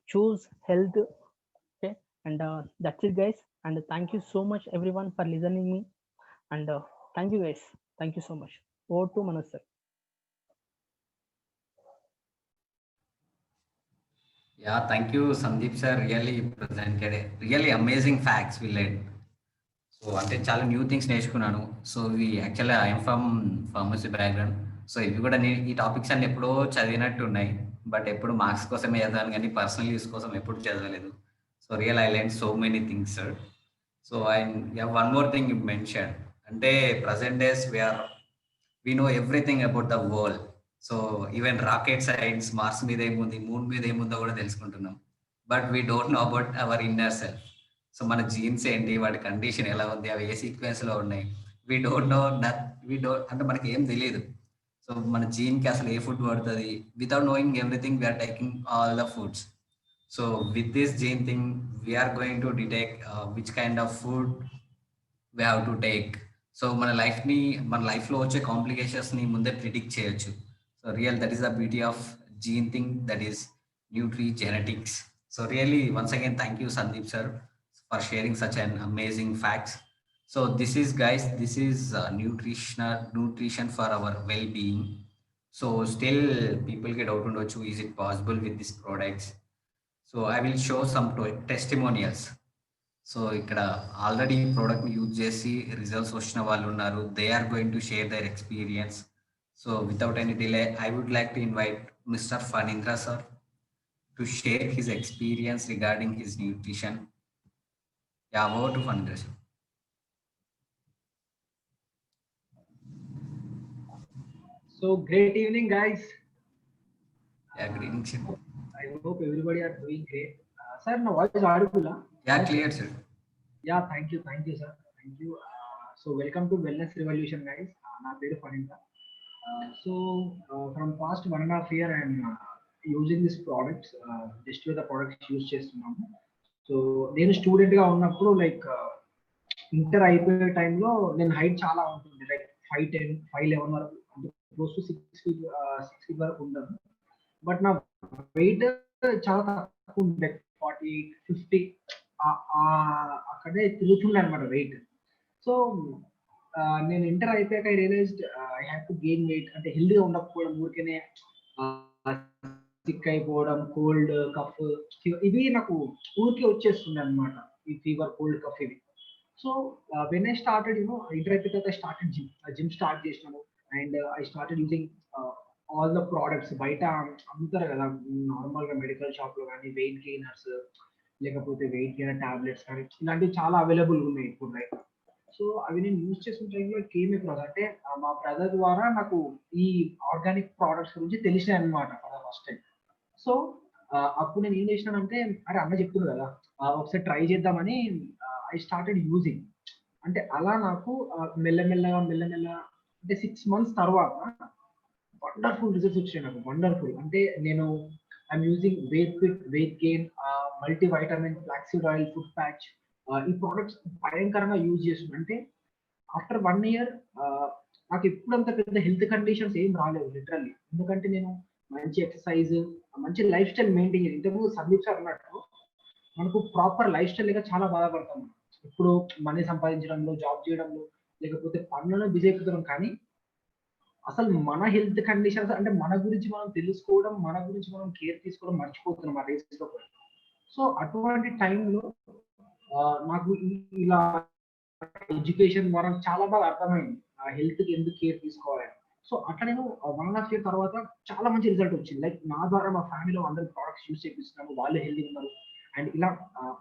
choose health. Okay. And that's it guys. And thank you so much everyone for listening me. And thank you guys. Thank you so much. Over to Manoj sir. Yeah, thank you, Sandeep sir. Really presented really amazing facts we learned. So అంటే చాలా new things నేర్చుకున్నాను. So ఇవి యాక్చువల్‌గా I'm from pharmacy background. So ఇవి కూడా ఈ topics అన్ని ఎప్పుడో చదివినట్టు ఉన్నాయి. బట్ ఎప్పుడు మార్క్స్ కోసమే చదివాను గానీ పర్సనల్ యూజ్ కోసం ఎప్పుడు చదవలేదు. So real I learned so many things sir. So one more thing you mentioned అంటే present days we know everything about the world. So even rocket science Mars మీద ఏముంది, మూన్ మీద ఏముందో కూడా తెలుసుకుంటున్నాం. But we don't know about our inner self. So మన genes ఏంటి, వాటి కండిషన్ ఎలా ఉంది, అవి ఏ సీక్వెన్స్ లో ఉన్నాయి, we don't know we don't అంటే మనకి ఏం తెలియదు. సో మన జీన్ కి అసలు ఏ ఫుడ్ పడుతుంది, without knowing everything we're taking all the foods. So with this gene thing we're going to detect which kind of food we have to take. So మన లైఫ్లో వచ్చే కాంప్లికేషన్స్ని ముందే ప్రిడిక్ట్ చేయొచ్చు. So that is the beauty of gene thing, that is nutrigenetics. So really once again thank you Sandeep sir for sharing such an amazing facts. So this is nutrition for our well-being. So still people get out ఉండొచ్చు, is it possible with these products? So I will show some testimonials. So ఇక్కడ already ఈ ప్రోడక్ట్ని use చేసి results వచ్చిన వాళ్ళు ఉన్నారు. They are going to share their experience. So without any delay I would like to invite mister Phanindra sir to share his experience regarding his nutrition. Yeah, over to Fernandez. So great evening, guys. Yeah, greetings. I hope everybody are doing great. Sir, no voice audible? Yeah, clear, sir. Yeah, thank you, sir. Thank you. So welcome to Wellness Revolution, guys. Na peru Faninda. From past 1.5 year, I'm using this products. Just the products use చేస్తున్నాము. So నేను student గా ఉన్నప్పుడు like inter అయిపోయే టైంలో నేను height చాలా ఉంటుంది, like 5'10", 5'11" వరకు, అంటే క్లోజ్ టు 6 feet వరకు ఉండదు. బట్ నా వెయిట్ చాలా తక్కువ ఉండే, 48, 50 అక్కడే తిరుగుతుండే అనమాట వెయిట్. సో నేను ఇంటర్ అయిపోయాక I realised I have to gain weight. అంటే హెల్దీగా ఉండకపోవడం, ఊరికేనే సిక్ అయిపోవడం, కోల్డ్ కఫ్ ఇవి నాకు ఊరికే వచ్చేస్తుండే అనమాట, ఈ ఫీవర్, కోల్డ్ కఫ్ ఇవి. So when I started inter అయిపోయిన తర్వాత స్టార్టెడ్ జిమ్ స్టార్ట్ చేసినాను. And I started using all the products. బయట అమ్ముతారు కదా నార్మల్ గా మెడికల్ షాప్ లో కానీ, వెయిట్ గెయినర్స్ లేకపోతే వెయిట్ గెయినర్ టాబ్లెట్స్ కానీ ఇలాంటివి చాలా అవైలబుల్ ఉన్నాయి ఇప్పుడు, రైట్. సో అవి నేను యూజ్ చేసిన టైంలో కేమ్ అక్రాస్, అంటే మా బ్రదర్ ద్వారా నాకు ఈ ఆర్గానిక్ ప్రోడక్ట్స్ గురించి తెలిసాయి అనమాట for the first time. So అప్పుడు నేను ఏం చేసినానంటే, అరే అన్న చెప్తుంది కదా, ఒకసారి ట్రై చేద్దామని ఐ స్టార్టెడ్ యూజింగ్. అంటే అలా నాకు మెల్లమెల్లగా అంటే 6 months తర్వాత వండర్ఫుల్ రిజల్ట్స్ వచ్చాయి నాకు, వండర్ఫుల్. అంటే నేను I'm using weight fit, weight gain, multivitamin, flaxseed oil, food patch, ఈ ప్రోడక్ట్స్ భయంకరంగా యూజ్ చేస్తున్నాను. అంటే ఆఫ్టర్ 1 year నాకు ఎప్పుడంత పెద్ద హెల్త్ కండిషన్స్ ఏం రాలేదు లిటరల్లీ. ఎందుకంటే నేను మంచి ఎక్సర్సైజ్, మంచి లైఫ్ స్టైల్ మెయింటైన్ చేయాలి. ఇంతకుముందు సందీప్ సార్ అన్నట్టు మనకు ప్రాపర్ లైఫ్ స్టైల్ లేక చాలా బాధపడతాం. ఇప్పుడు మనీ సంపాదించడంలో, జాబ్ చేయడంలో, లేకపోతే పనులను బిజీ అయిపోతున్నాం. కానీ అసలు మన హెల్త్ కండిషన్స్, అంటే మన గురించి మనం తెలుసుకోవడం, మన గురించి మనం కేర్ తీసుకోవడం మర్చిపోతున్నాం ఆ రేస్ లో. సో అటువంటి టైంలో నాకు ఇలా ఎడ్యుకేషన్ ద్వారా చాలా బాగా అర్థమైంది ఆ హెల్త్ కి ఎందుకు కేర్ తీసుకోవాలని. సో అట్లా నేను 1.5 year తర్వాత చాలా మంచి రిజల్ట్ వచ్చింది. లైక్ నా ద్వారా మా ఫ్యామిలీలో అందరూ ప్రోడక్ట్స్ యూజ్ చేపిస్తున్నాము, వాళ్ళు హెల్తీ ఉన్నారు. అండ్ ఇలా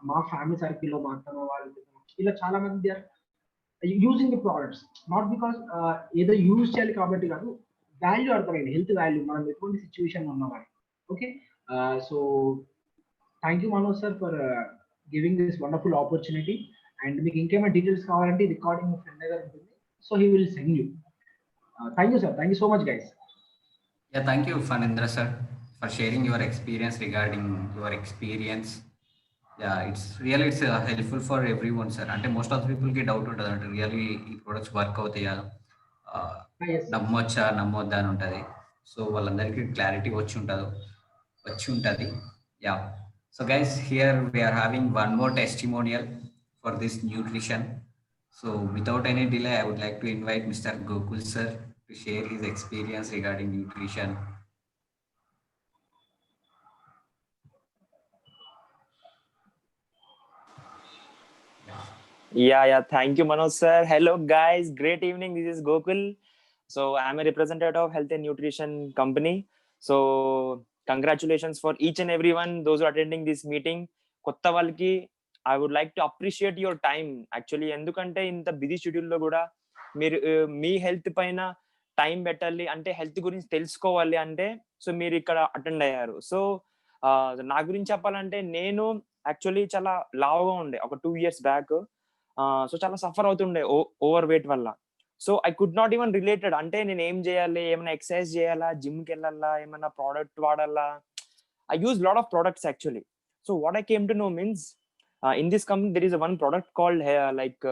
మా ఫ్యామిలీ సర్కిల్లో మా అత్తమ్మ వాళ్ళు ఇలా చాలా మంది using the products. Not because ఏదో యూజ్ చేయాలి కాబట్టి కాదు, వాల్యూ అర్థమైంది, హెల్త్ వాల్యూ, మనం ఎటువంటి సిచ్యువేషన్ ఉన్నామని. Okay, so thank you Manoj sir for giving this wonderful opportunity. And మీకు ఇంకేమైనా డీటెయిల్స్ కావాలంటే రికార్డింగ్ ఫ్రెండ్ దగ్గర ఉంటుంది, so he will send you. Thank you sir, thank you so much guys. Yeah, thank you, Fanindra sir, for sharing your experience regarding your experience. Yeah, it's helpful for everyone, sir. అంటే most of the పీపుల్కి doubt ఉంటుంది, అంటే really ఈ products work అవుతాయా, నమ్మొచ్చా నమ్మొద్దా అని ఉంటుంది. So వాళ్ళందరికీ clarity వచ్చి ఉంటుంది. Yeah, so guys, here we're having one more testimonial for this nutrition. So without any delay, I would like to invite Mr. Gokul sir to share his experience regarding nutrition. Yeah. Thank you, Manoj sir. Hello, guys. Great evening. This is Gokul. So I'm a representative of Health and Nutrition Company. So congratulations for each and everyone, those who are attending this meeting. Kotta valki, I would like to appreciate your time. Actually, ఎందుకంటే ఇంత busy schedule లో కూడా మీరు మీ health పైన time పెట్టాలి, అంటే health గురించి తెలుసుకోవాలి అంటే, సో మీరు ఇక్కడ అటెండ్ అయ్యారు. సో నా గురించి చెప్పాలంటే, నేను యాక్చువల్లీ చాలా లావుగా ఉండే ఒక 2 years బ్యాక్. సో చాలా సఫర్ అవుతుండే ఓవర్ వెయిట్ వల్ల. So I could not even related, అంటే నేను ఏం చేయాలి, ఏమైనా ఎక్సర్సైజ్ చేయాలా, జిమ్కి వెళ్ళాలా, ఏమైనా ప్రోడక్ట్ వాడాలా. I use lot of products actually. So what I came to know means, in this company there is one product called like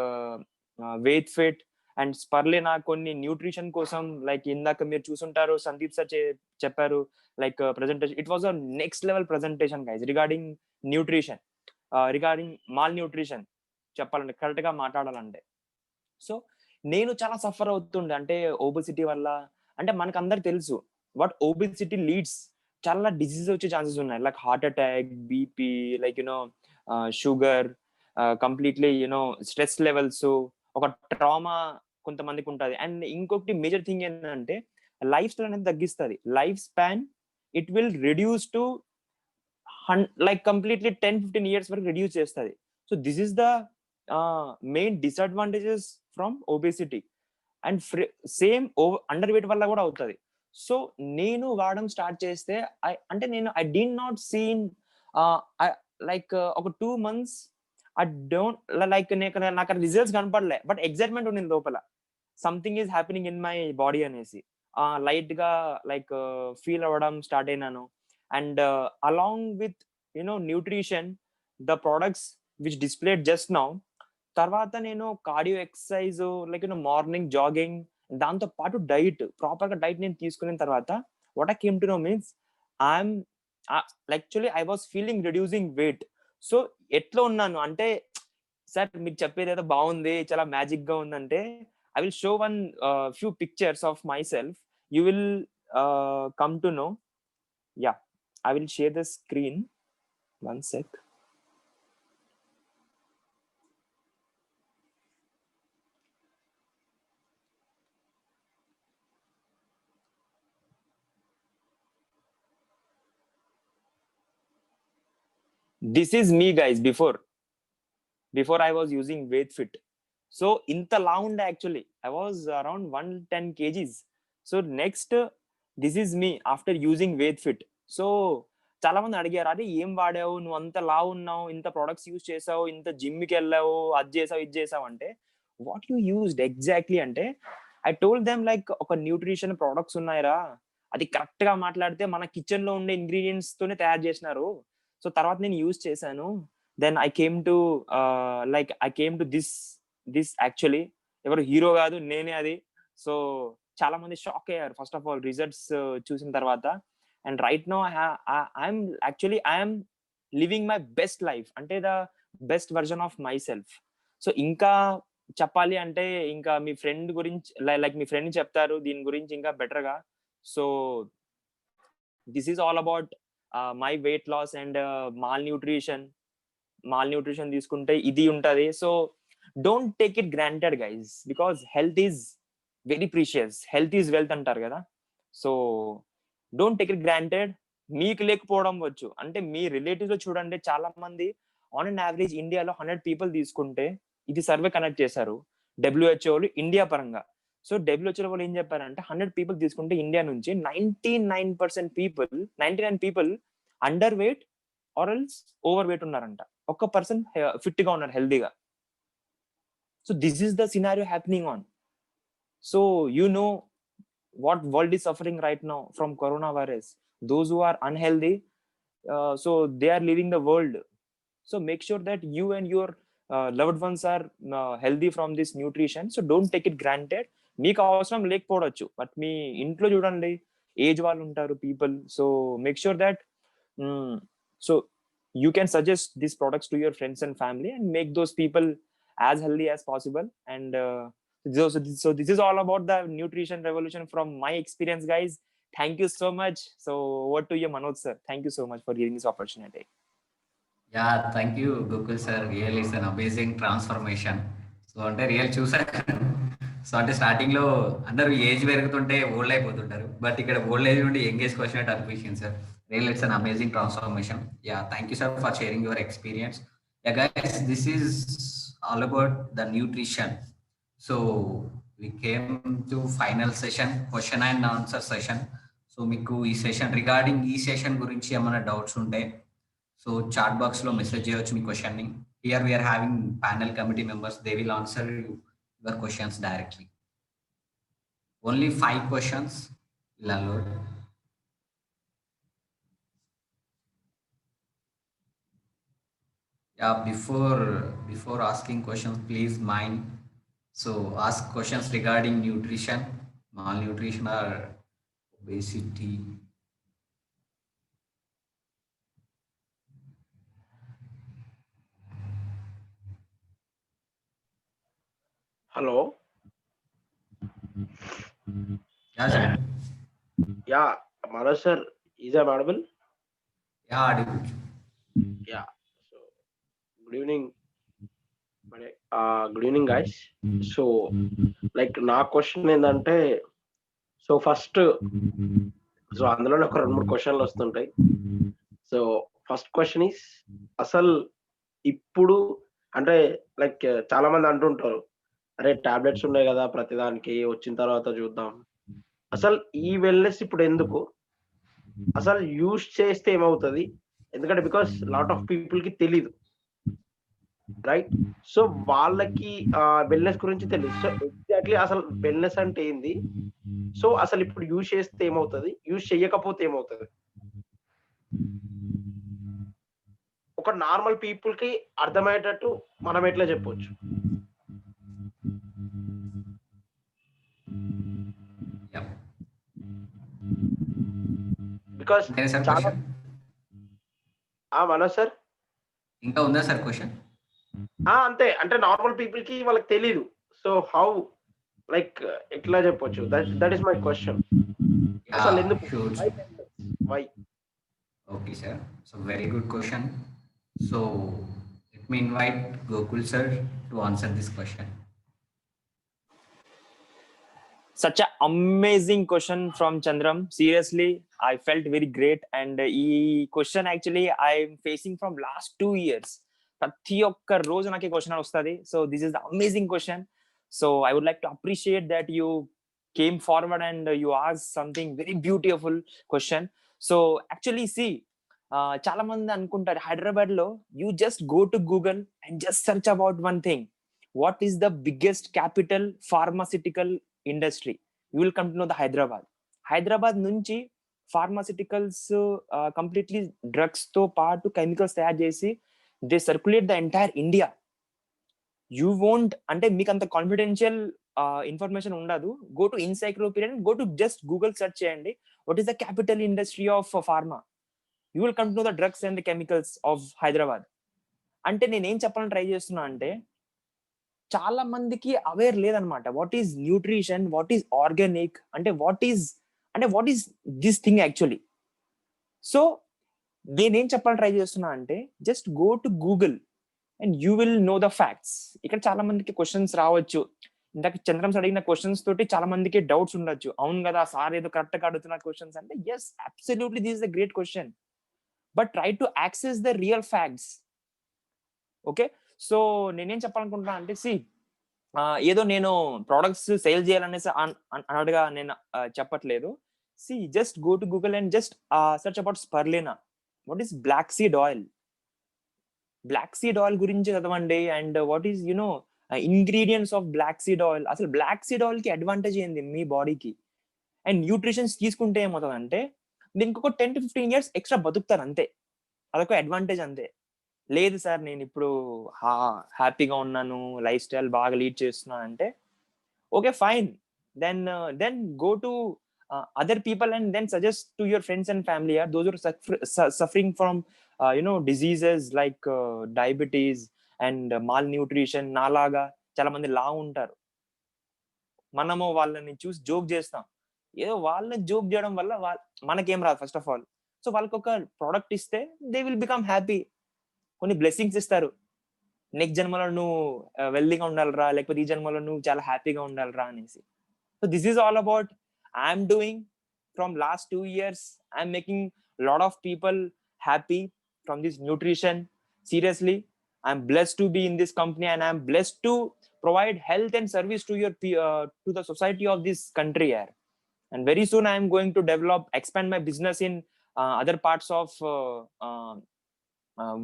weight fit and spirulina. కొన్ని న్యూట్రిషన్ కోసం, లైక్ ఇందాక మీరు చూసుంటారు సందీప్ సార్ చెప్పారు, like presentation. It was a next level presentation guys regarding nutrition, regarding malnutrition చెప్పాలంటే, correct గా మాట్లాడాలంటే. So నేను చాలా సఫర్ అవుతుండే, అంటే ఓబెసిటీ వల్ల. అంటే మనకు అందరికి తెలుసు వాట్ ఓబెసిటీ లీడ్స్, చాలా డిసీజ్ వచ్చే ఛాన్సెస్ ఉన్నాయి, like heart attack, BP, like sugar, completely stress levels, ఒక ట్రామా కొంతమందికి ఉంటుంది. అండ్ ఇంకొకటి మేజర్ థింగ్ ఏంటంటే, లైఫ్ స్టైల్ అనేది తగ్గిస్తుంది. Life span it will reduce to like completely 10-15 years వరకు రిడ్యూస్ చేస్తుంది. So this is the main disadvantages from obesity. And same under weight వల్ల కూడా అవుతుంది. సో నేను వాడడం స్టార్ట్ చేస్తే అంటే నేను I did not seen like ఒక 2 months ఐ డోంట్ లైక్ నాకు రిజల్ట్స్ కనపడలే, బట్ ఎక్సైట్మెంట్ ఉండింది లోపల, something is happening in my body అనేసి. లైట్ గా లైక్ ఫీల్ అవ్వడం స్టార్ట్ అయినాను. And along with nutrition, the products which displayed just now, తర్వాత నేను cardio exercise like morning jogging, దాంతో పాటు డైట్, ప్రాపర్ గా డైట్ నేను తీసుకున్న తర్వాత what I came to know means I'm actually I was feeling reducing weight. So ఎట్లా ఉన్నాను అంటే, సార్ మీరు చెప్పేది ఏదో బాగుంది, చాలా మ్యాజిక్ గా ఉందంటే, I will show one few pictures of my self, you will come to no. Yeah, I will share the screen. One sec. This is me, guys, before I was using WeightFit. So inta round, actually I was around 110 kgs. So next, this is me after using WeightFit. So చాలా మంది అడిగారు, అదే ఏం వాడావు, నువ్వు అంత లావు ఉన్నావు, ఇంత products use చేసావు, ఇంత జిమ్కి వెళ్ళావు, అది చేసావు ఇది చేసావు అంటే, వాట్ యూ యూజ్డ్ ఎగ్జాక్ట్లీ అంటే, ఐ టోల్డ్ దెమ్ లైక్ ఒక న్యూట్రిషన్ ప్రొడక్ట్స్ ఉన్నాయిరా, అది కరెక్ట్ గా మాట్లాడితే మన కిచెన్ లో ఉండే ఇంగ్రీడియంట్స్ తోనే తయారు చేసినారు. సో తర్వాత నేను యూజ్ చేశాను. Then I came to this actually, ఎవరు హీరో కాదు, నేనే అది. సో చాలా మంది షాక్ అయ్యారు ఫస్ట్ ఆఫ్ ఆల్ రిజల్ట్స్ చూసిన తర్వాత. And right now I'm living my best life, అంటే the best version of myself. So ఇంకా చెప్పాలి అంటే, ఇంకా మీ ఫ్రెండ్ గురించి లైక్ మీ ఫ్రెండ్ చెప్తారు దీని గురించి ఇంకా బెటర్ గా. So this is all about my weight loss and malnutrition తీసుకుంటే ఇది ఉంటది. So don't take it granted guys, because health is very precious, health is wealth అంటారు కదా. So don't take it granted. మీకు లేకపోవడం వచ్చు అంటే, మీ రిలేటివ్స్ లో చూడండి, చాలా మంది ఆన్ అండ్ యావరేజ్ ఇండియాలో 100 people తీసుకుంటే, ఇది సర్వే కనెక్ట్ చేశారు WHO ఇండియా పరంగా. సో WHO వాళ్ళు ఏం చెప్పారంటే, 100 people తీసుకుంటే ఇండియా నుంచి 99 people under weight or else over weight ఉన్నారంట, 1% ఫిట్ గా ఉన్నారు, హెల్దీగా. So this is the scenario happening on. So you know what world is suffering right now from coronavirus. Those who are unhealthy, so they are leaving the world. So make sure that you and your loved ones are healthy from this nutrition. So don't take it granted. మీకు అవసరం లేకపోవచ్చు, but మీ ఇంట్లో చూడండి age వాళ్ళు ఉంటారు people. So make sure that so you can suggest these products to your friends and family and make those people as healthy as possible. And so this is all about the nutrition revolution from my experience, guys. Thank you so much. So over to you, Manoj sir. Thank you so much for giving this opportunity. Yeah, thank you, Gokul sir. Really, it's an amazing transformation. So అంటే real చూసాను. So అంటే starting లో అందరూ age పెరుగుతుంటే old అయిపోతుంటారు, but ఇక్కడ old age నుండి young ఏజ్కి వచ్చినట్టు అనిపించింది sir. Real it's an amazing transformation. Yeah, thank you sir for sharing your experience. Yeah guys, this is all about the nutrition. So we came to final session, question and answer session. So మీకు ఈ session regarding ఈ session గురించి ఏమైనా doubts ఉంటే, so chat box లో message చేయవచ్చు మీ question ని. Here we're having panel committee members, they will answer your questions directly. Only 5 questions will allow. Yeah, before asking questions, please mind. So ask questions regarding nutrition, malnutrition or obesity. Hello. Yeah, sir. Yeah, Manoj sir, is I audible? Yeah, audible. Yeah. So good evening. Good evening, guys. So like నా question ఏంటంటే, so first so అందులోనే ఒక 2-3 క్వశ్చన్లు వస్తుంటాయి. So first question is, అసలు ఇప్పుడు అంటే like చాలా మంది అంటుంటారు, అరే టాబ్లెట్స్ ఉన్నాయి కదా ప్రతిదానికి, వచ్చిన తర్వాత చూద్దాం, అసలు ఈ వెల్నెస్ ఇప్పుడు ఎందుకు, అసలు యూజ్ చేస్తే ఏమవుతుంది, ఎందుకంటే బికాస్ లాట్ ఆఫ్ పీపుల్ కి తెలీదు, రైట్? సో వాళ్ళకి వెల్నెస్ గురించి తెలియదు. సో ఎగ్జాక్ట్లీ అసలు వెల్నెస్ అంటే ఏంది, సో అసలు ఇప్పుడు యూజ్ చేస్తే ఏమవుతుంది, యూజ్ చేయకపోతే ఏమవుతుంది, ఒక నార్మల్ పీపుల్ కి అర్థమయ్యేటట్టు మనం ఎట్లా చెప్పొచ్చు? Yeah. బికాస్ అంతేనా సార్ చాలా క్వశ్చన్? మనోజ్ సార్ ఇంకా ఉందా సార్ క్వశ్చన్? అంతే, అంటే నార్మల్ పీపుల్ కి వాళ్ళకి తెలీదు. సో హౌ, లైక్ ఎట్లా చెప్పొచ్చు, దట్ ఈస్ మై క్వశ్చన్. అసలు ఎందుకు, why? Okay sir, so very good question. So let me invite Gokul sir to answer this question. Such an amazing question from Chandram. Seriously, I felt very great. And ఈ question actually I'm facing from last 2 years. ప్రతి ఒక్క రోజు నాకు ఈ question వస్తుంది. So this is the amazing question. So I would like to appreciate that you came forward and you ask something very beautiful question. So actually see, చాలా మంది అనుకుంటారు హైదరాబాద్ లో you just go to Google and just search about one thing, what is the biggest capital pharmaceutical industry. You will come to know the Hyderabad నుంచి pharmaceuticals completely drugs తో పాటు కెమికల్స్ తయారు చేసి they circulate the entire India. You won't, అంటే మీకు అంత confidential information ఉండదు. Go to encyclopedia and go to just Google search చేయండి, what is the capital industry of pharma. You will come to know the drugs and the chemicals of Hyderabad. అంటే నేనేం చెప్పాలని try చేస్తున్నా అంటే, చాలా మందికి అవేర్ లేదనమాట. What is nutrition, what is organic, అంటే what is this thing actually. So నేనేం చెప్పాలని ట్రై చేస్తున్నా అంటే, just go to Google and you will know the facts. ఇక్కడ చాలా మందికి క్వశ్చన్స్ రావచ్చు. ఇందాక చంద్రం అడిగిన క్వశ్చన్స్ తోటి చాలా మందికి డౌట్స్ ఉండొచ్చు. అవును కదా సార్, ఏదో కరెక్ట్ గా అడుగుతున్న క్వశ్చన్స్ అంటే, yes absolutely this is the great question, but try to access the real facts. Okay, so నేనేం చెప్పాలనుకుంటున్నా అంటే, సి ఏదో నేను ప్రోడక్ట్స్ సేల్ చేయాలనేసి అన్నట్టుగా నేను చెప్పట్లేదు. See just go to Google and just search about spirulina. What is black seed oil గురించి చదవండి. And what is you know ingredients of black seed oil, అసలు బ్లాక్ సీడ్ ఆయిల్ కి అడ్వాంటేజ్ ఏంది మీ బాడీకి. అండ్ న్యూట్రిషన్స్ తీసుకుంటే ఏమవుతుంది అంటే, దీనికి ఒక 10 to 15 years ఎక్స్ట్రా బతుకుతారు అంతే. అదొక అడ్వాంటేజ్ అంతే. లేదు సార్ నేను ఇప్పుడు హ్యాపీగా ఉన్నాను, లైఫ్ స్టైల్ బాగా లీడ్ చేస్తున్నాను అంటే, okay fine, then go to other people and then suggest to your friends and family are those are suffering from diseases like diabetes and malnutrition. నాలాగా చాలా మంది లా ఉంటారు. మనము వాళ్ళని చూసి జోక్ చేస్తాం. ఏదో వాళ్ళని జోక్ చేయడం వల్ల మనకేం రాదు ఫస్ట్ ఆఫ్ ఆల్. సో వాళ్ళకి ఒక ప్రోడక్ట్ ఇస్తే దే విల్ బికమ్ హ్యాపీ. కొన్ని బ్లెస్సింగ్స్ ఇస్తారు, నెక్స్ట్ జన్మలో నువ్వు వెల్దీగా ఉండాలిరా, లేకపోతే ఈ జన్మలో నువ్వు చాలా హ్యాపీగా ఉండాలిరా అనేసి. So this is all about I'm doing from last 2 years. I'm making lot of people happy from this nutrition. Seriously, I'm blessed to be in this company and I'm blessed to provide health and service to to the society of this country here. And very soon I am going to expand my business in other parts of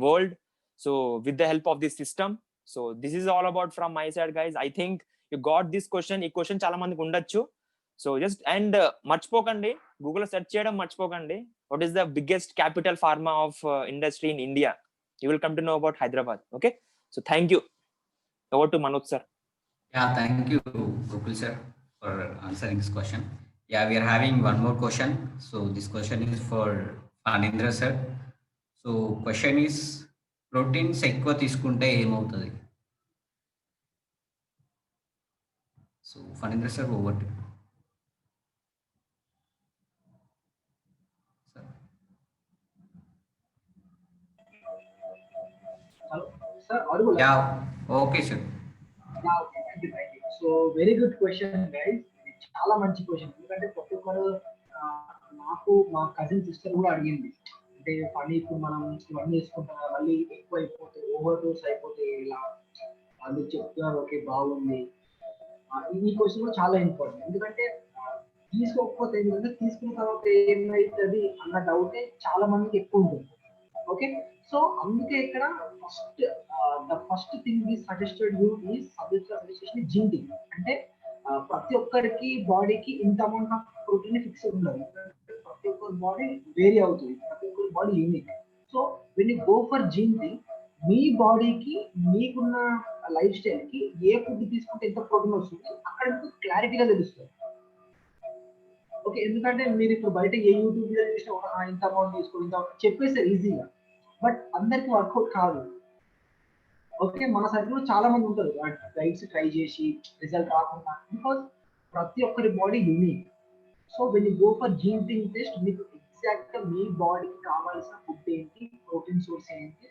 world, so with the help of this system. So this is all about from my side, guys. I think you got this question. Ee question chaala mandiki undachu. So just and marchipokandi, google search cheyadam marchipokandi, what is the biggest capital pharma of industry in India. You will come to know about Hyderabad. Okay, so thank you. Over to Manoj sir. Yeah, thank you, Gokul sir, for answering this question. Yeah, we are having one more question. So this question is for Fanindra sir. So question is, proteins ఎక్కువ తీసుకుంటే ఏమవుతుంది? So Fanindra sir, over to you. Hello, sir, audible? Yeah, okay sir. Yeah, okay, thank you. So very good question, guys. చాలా మంచి question. ఎందుకంటే ప్రతి ఒక్కరు నాకు మా కజిన్ సిస్టర్ కూడా అడిగింది, అంటే పని ఇప్పుడు మనం ఇవన్నీ వేసుకుంటాం మళ్ళీ ఎక్కువ అయిపోతే ఓవర్ డోస్ అయిపోతే ఇలా అందుకు చెప్తున్నారు. ఓకే బాగుంది. ఈ క్వశ్చన్ కూడా చాలా ఇంపార్టెంట్. ఎందుకంటే తీసుకోకపోతే ఏంటంటే తీసుకున్న తర్వాత ఏమైతుంది అన్న డౌటే చాలా మందికి ఎక్కువ ఉంటుంది. ఓకే, సో అందుకే ఇక్కడ ద ఫస్ట్ థింగ్ ఈ సజెస్టెడ్ యూ ఈ సజెషన్ జింకింగ్. అంటే ప్రతి ఒక్కరికి బాడీకి ఇంత అమౌంట్ ఆఫ్ ప్రోటీన్ ఫిక్స్ ఉండదు. ప్రతి ఒక్కరి బాడీ వేరీ అవుతుంది, ప్రతి ఒక్కరి body unique. So when you go for jinking, మీ బాడీకి మీకున్న లైఫ్ స్టైల్ కి ఏ ఫుడ్ తీసుకుంటే ఎంత ప్రోటీన్ వస్తుంది అక్కడ మీకు క్లారిటీగా తెలుస్తుంది. ఓకే, ఎందుకంటే మీరు ఇప్పుడు బయట ఏ యూట్యూబ్ వీడియో చూసినా కూడా ఇంత అమౌంట్ తీసుకోండి ఇంత చెప్పేస్తారు ఈజీగా, బట్ అందరికి వర్కౌట్ కాదు. ఓకే, మన సర్కిల్లో చాలా మంది ఉంటారు డైట్స్ ట్రై చేసి రిజల్ట్ రాకుండా, బికాస్ ప్రతి ఒక్కరి body unique. So when you go for gene test, మీకు ఎగ్జాక్ట్ గా మీ బాడీకి కావాల్సిన ఫుడ్ ఏంటి, ప్రోటీన్ సోర్స్ ఏంటి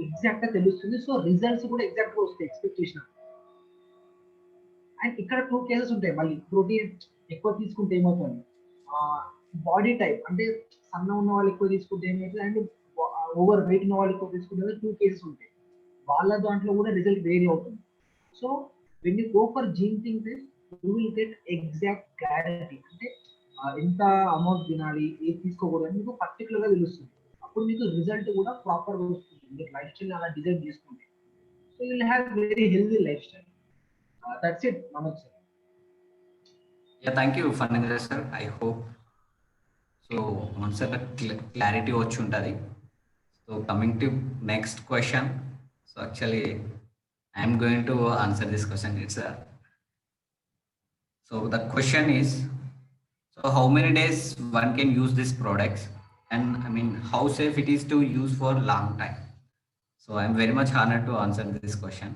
ఎగ్జాక్ట్ గా తెలుస్తుంది. సో రిజల్ట్స్ కూడా ఎగ్జాక్ట్ గా వస్తాయి ఎక్స్పెక్టేషన్. అండ్ ఇక్కడ 2 కేసెస్ ఉంటాయి. మళ్ళీ ప్రోటీన్ ఎక్కువ తీసుకుంటే ఏమవుతుంది, బాడీ టైప్ అంటే సన్న ఉన్న వాళ్ళు ఎక్కువ తీసుకుంటే ఏమవుతుంది, అండ్ ఓవర్ వెయిట్ ఉన్న వాళ్ళు ఎక్కువ తీసుకుంటే 2 కేసెస్ ఉంటాయి. వాళ్ళ దాంట్లో కూడా రిజల్ట్ వేరీ అవుతుంది. So when you go for gene test, you will get exact clarity. అంటే ఎంత అమౌంట్ తినాలి, ఏది తీసుకోకూడదు అని మీకు పర్టికులర్ గా తెలుస్తుంది. అప్పుడు మీకు రిజల్ట్ కూడా ప్రాపర్ గా వస్తుంది. మీరు లైఫ్ స్టైల్ అలా డిజైన్ చేసుకుంటే, so you will have very healthy life style. That's it Manoj sir. Yeah, thank you, Fanindra sir. I hope so. Once the clarity వచ్చి ఉంటుంది. So coming to next question. So actually, I am going to answer this question. So the question is, so how many days one can use these products, and I mean how safe it is to use for long time. So I am very much honored to answer this question.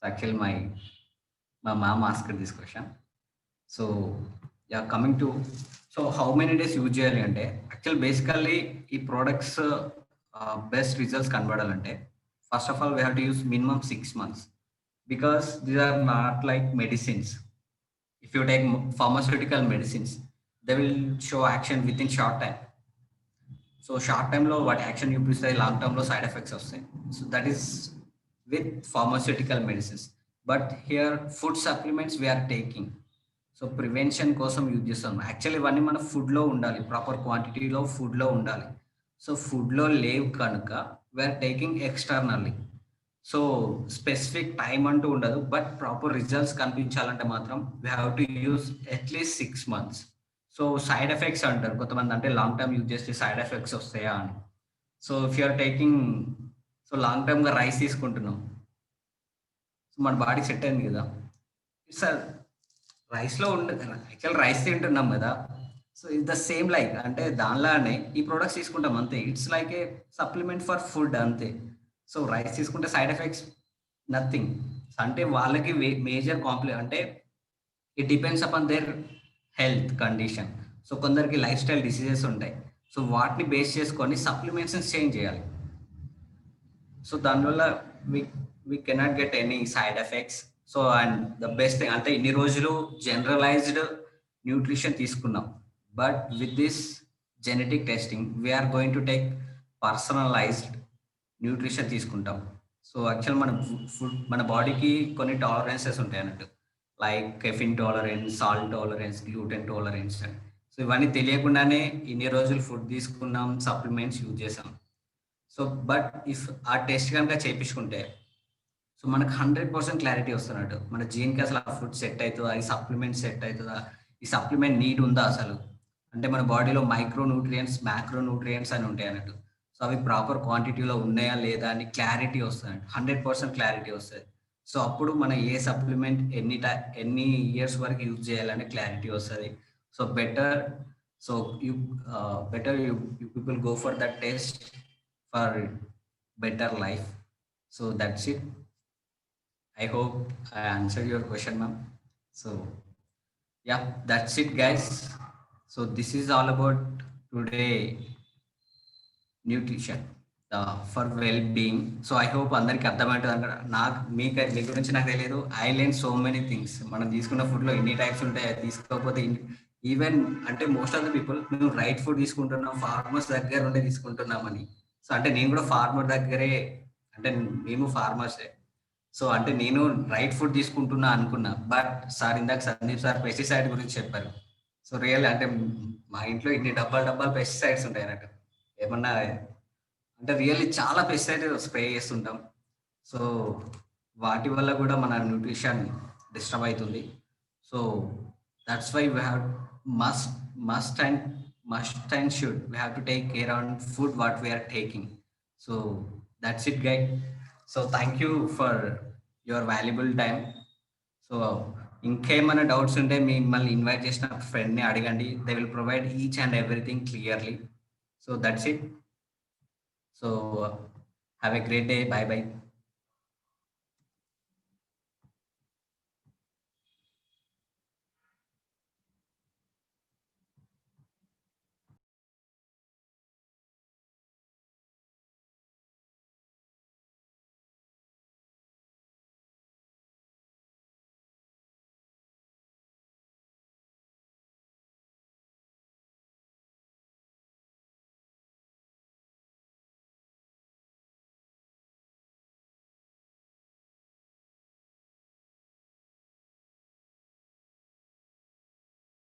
So actually my mom asked this question. So yeah, coming to, so how many days use చేయాలి అంటే actual basically ఈ products best results కనబడాలంటే first of all we have to use minimum 6 months, because these are not like medicines. If you take pharmaceutical medicines, they will show action within short time. So short టైంలో వాటి action చూపిస్తాయి, long టర్మ్లో side effects వస్తాయి. So that is with pharmaceutical medicines. But here food supplements we're taking, so prevention కోసం use చేస్తాం. Actually ఇవన్నీ మన ఫుడ్లో ఉండాలి, ప్రాపర్ క్వాంటిటీలో ఫుడ్లో ఉండాలి. సో ఫుడ్లో లేవు కనుక we're taking externally. So specific time అంటూ ఉండదు, బట్ ప్రాపర్ రిజల్ట్స్ కనిపించాలంటే మాత్రం we have to use at least 6 months. So side effects అంటారు కొంతమంది, అంటే లాంగ్ టర్మ్ యూజ్ చేస్తే సైడ్ ఎఫెక్ట్స్ వస్తాయా అని. So if you're taking, so long టర్మ్గా రైస్ తీసుకుంటున్నాం, సో మన బాడీ సెట్ అయింది కదా సార్, రైస్లో యాక్చువల్ రైస్ తింటున్నాం కదా. So it's the same like, అంటే దానిలానే ఈ ప్రోడక్ట్స్ తీసుకుంటాం అంతే. It's like a supplement for food అంతే. సో రైస్ తీసుకుంటే సైడ్ ఎఫెక్ట్స్ నథింగ్. అంటే వాళ్ళకి మేజర్ అంటే it depends upon their health condition. So కొందరికి లైఫ్ స్టైల్ డిసీజెస్ ఉంటాయి, సో వాటిని బేస్ చేసుకొని సప్లిమెంట్స్ చేంజ్ చేయాలి. సో దానివల్ల we cannot get any side effects. So and the best thing అంటే ఇన్ని రోజులు జనరలైజ్డ్ న్యూట్రిషన్ తీసుకున్నాం, but with this genetic testing we're going to take personalised nutrition తీసుకుంటాం. సో యాక్చువల్ మన బాడీకి కొన్ని టాలరెన్సెస్ ఉంటాయి అన్నట్టు, like caffeine tolerance, salt tolerance, gluten tolerance. So ఇవన్నీ తెలియకుండానే ఇన్ని రోజులు ఫుడ్ తీసుకున్నాం, సప్లిమెంట్స్ యూజ్ చేసాం. సో బట్ ఇఫ్ ఆ టెస్ట్ కనుక చేయించుకుంటే సో మనకు 100% క్లారిటీ వస్తున్నట్టు, మన జీన్కి అసలు ఆ ఫుడ్ సెట్ అవుతుందా, ఈ సప్లిమెంట్ సెట్ అవుతుందా, ఈ సప్లిమెంట్ నీడ్ ఉందా అసలు, అంటే మన బాడీలో మైక్రో న్యూట్రియంట్స్, మ్యాక్రో న్యూట్రియంట్స్ అని ఉంటాయి అన్నట్టు. సో అవి ప్రాపర్ క్వాంటిటీలో ఉన్నాయా లేదా అని క్లారిటీ వస్తుంది, 100% క్లారిటీ వస్తుంది. సో అప్పుడు మనం ఏ సప్లిమెంట్ ఎన్ని ఇయర్స్ వరకు యూజ్ చేయాలని క్లారిటీ వస్తుంది. So better you people go for that test for better life. So that's it. I hope I answered your question, ma'am. So yeah, that's it, guys. So this is all about today nutrition for well-being. So I hope అందరికి అర్థమవుతుంది. మీ గురించి నాకు తెలియదు. I learned so many things. మనం తీసుకున్న ఫుడ్లో ఎన్ని types ఉంటాయి, అది తీసుకోకపోతే ఈవెన్ అంటే మోస్ట్ ఆఫ్ ద పీపుల్ మేము రైట్ ఫుడ్ తీసుకుంటున్నాం, ఫార్మర్స్ దగ్గర ఉండే తీసుకుంటున్నామని. సో అంటే నేను కూడా ఫార్మర్ దగ్గరే, అంటే మేము ఫార్మర్సే. సో అంటే నేను రైట్ ఫుడ్ తీసుకుంటున్నా అనుకున్నా, బట్ సార్ ఇందాక సందీప్ సార్ పెస్టిసైడ్ గురించి చెప్పారు. సో రియల్ అంటే మా ఇంట్లో ఇన్ని డబ్బాలు పెస్టిసైడ్స్ ఉంటాయి అన్నట్టు. ఏమన్నా అంటే రియల్లీ చాలా పెస్టిసైడ్స్ స్ప్రే చేస్తుంటాం. సో వాటి వల్ల కూడా మన న్యూట్రిషన్ డిస్టర్బ్ అవుతుంది. So that's why we have must must and should we have to take care on food what we're taking. So that's it guide. So thank you for your valuable time. So ఇంకేమైనా doubts ఉంటే మిమ్మల్ని invite చేసిన ఫ్రెండ్ని అడగండి. They will provide each and everything clearly. So that's it. So have a great day. Bye by.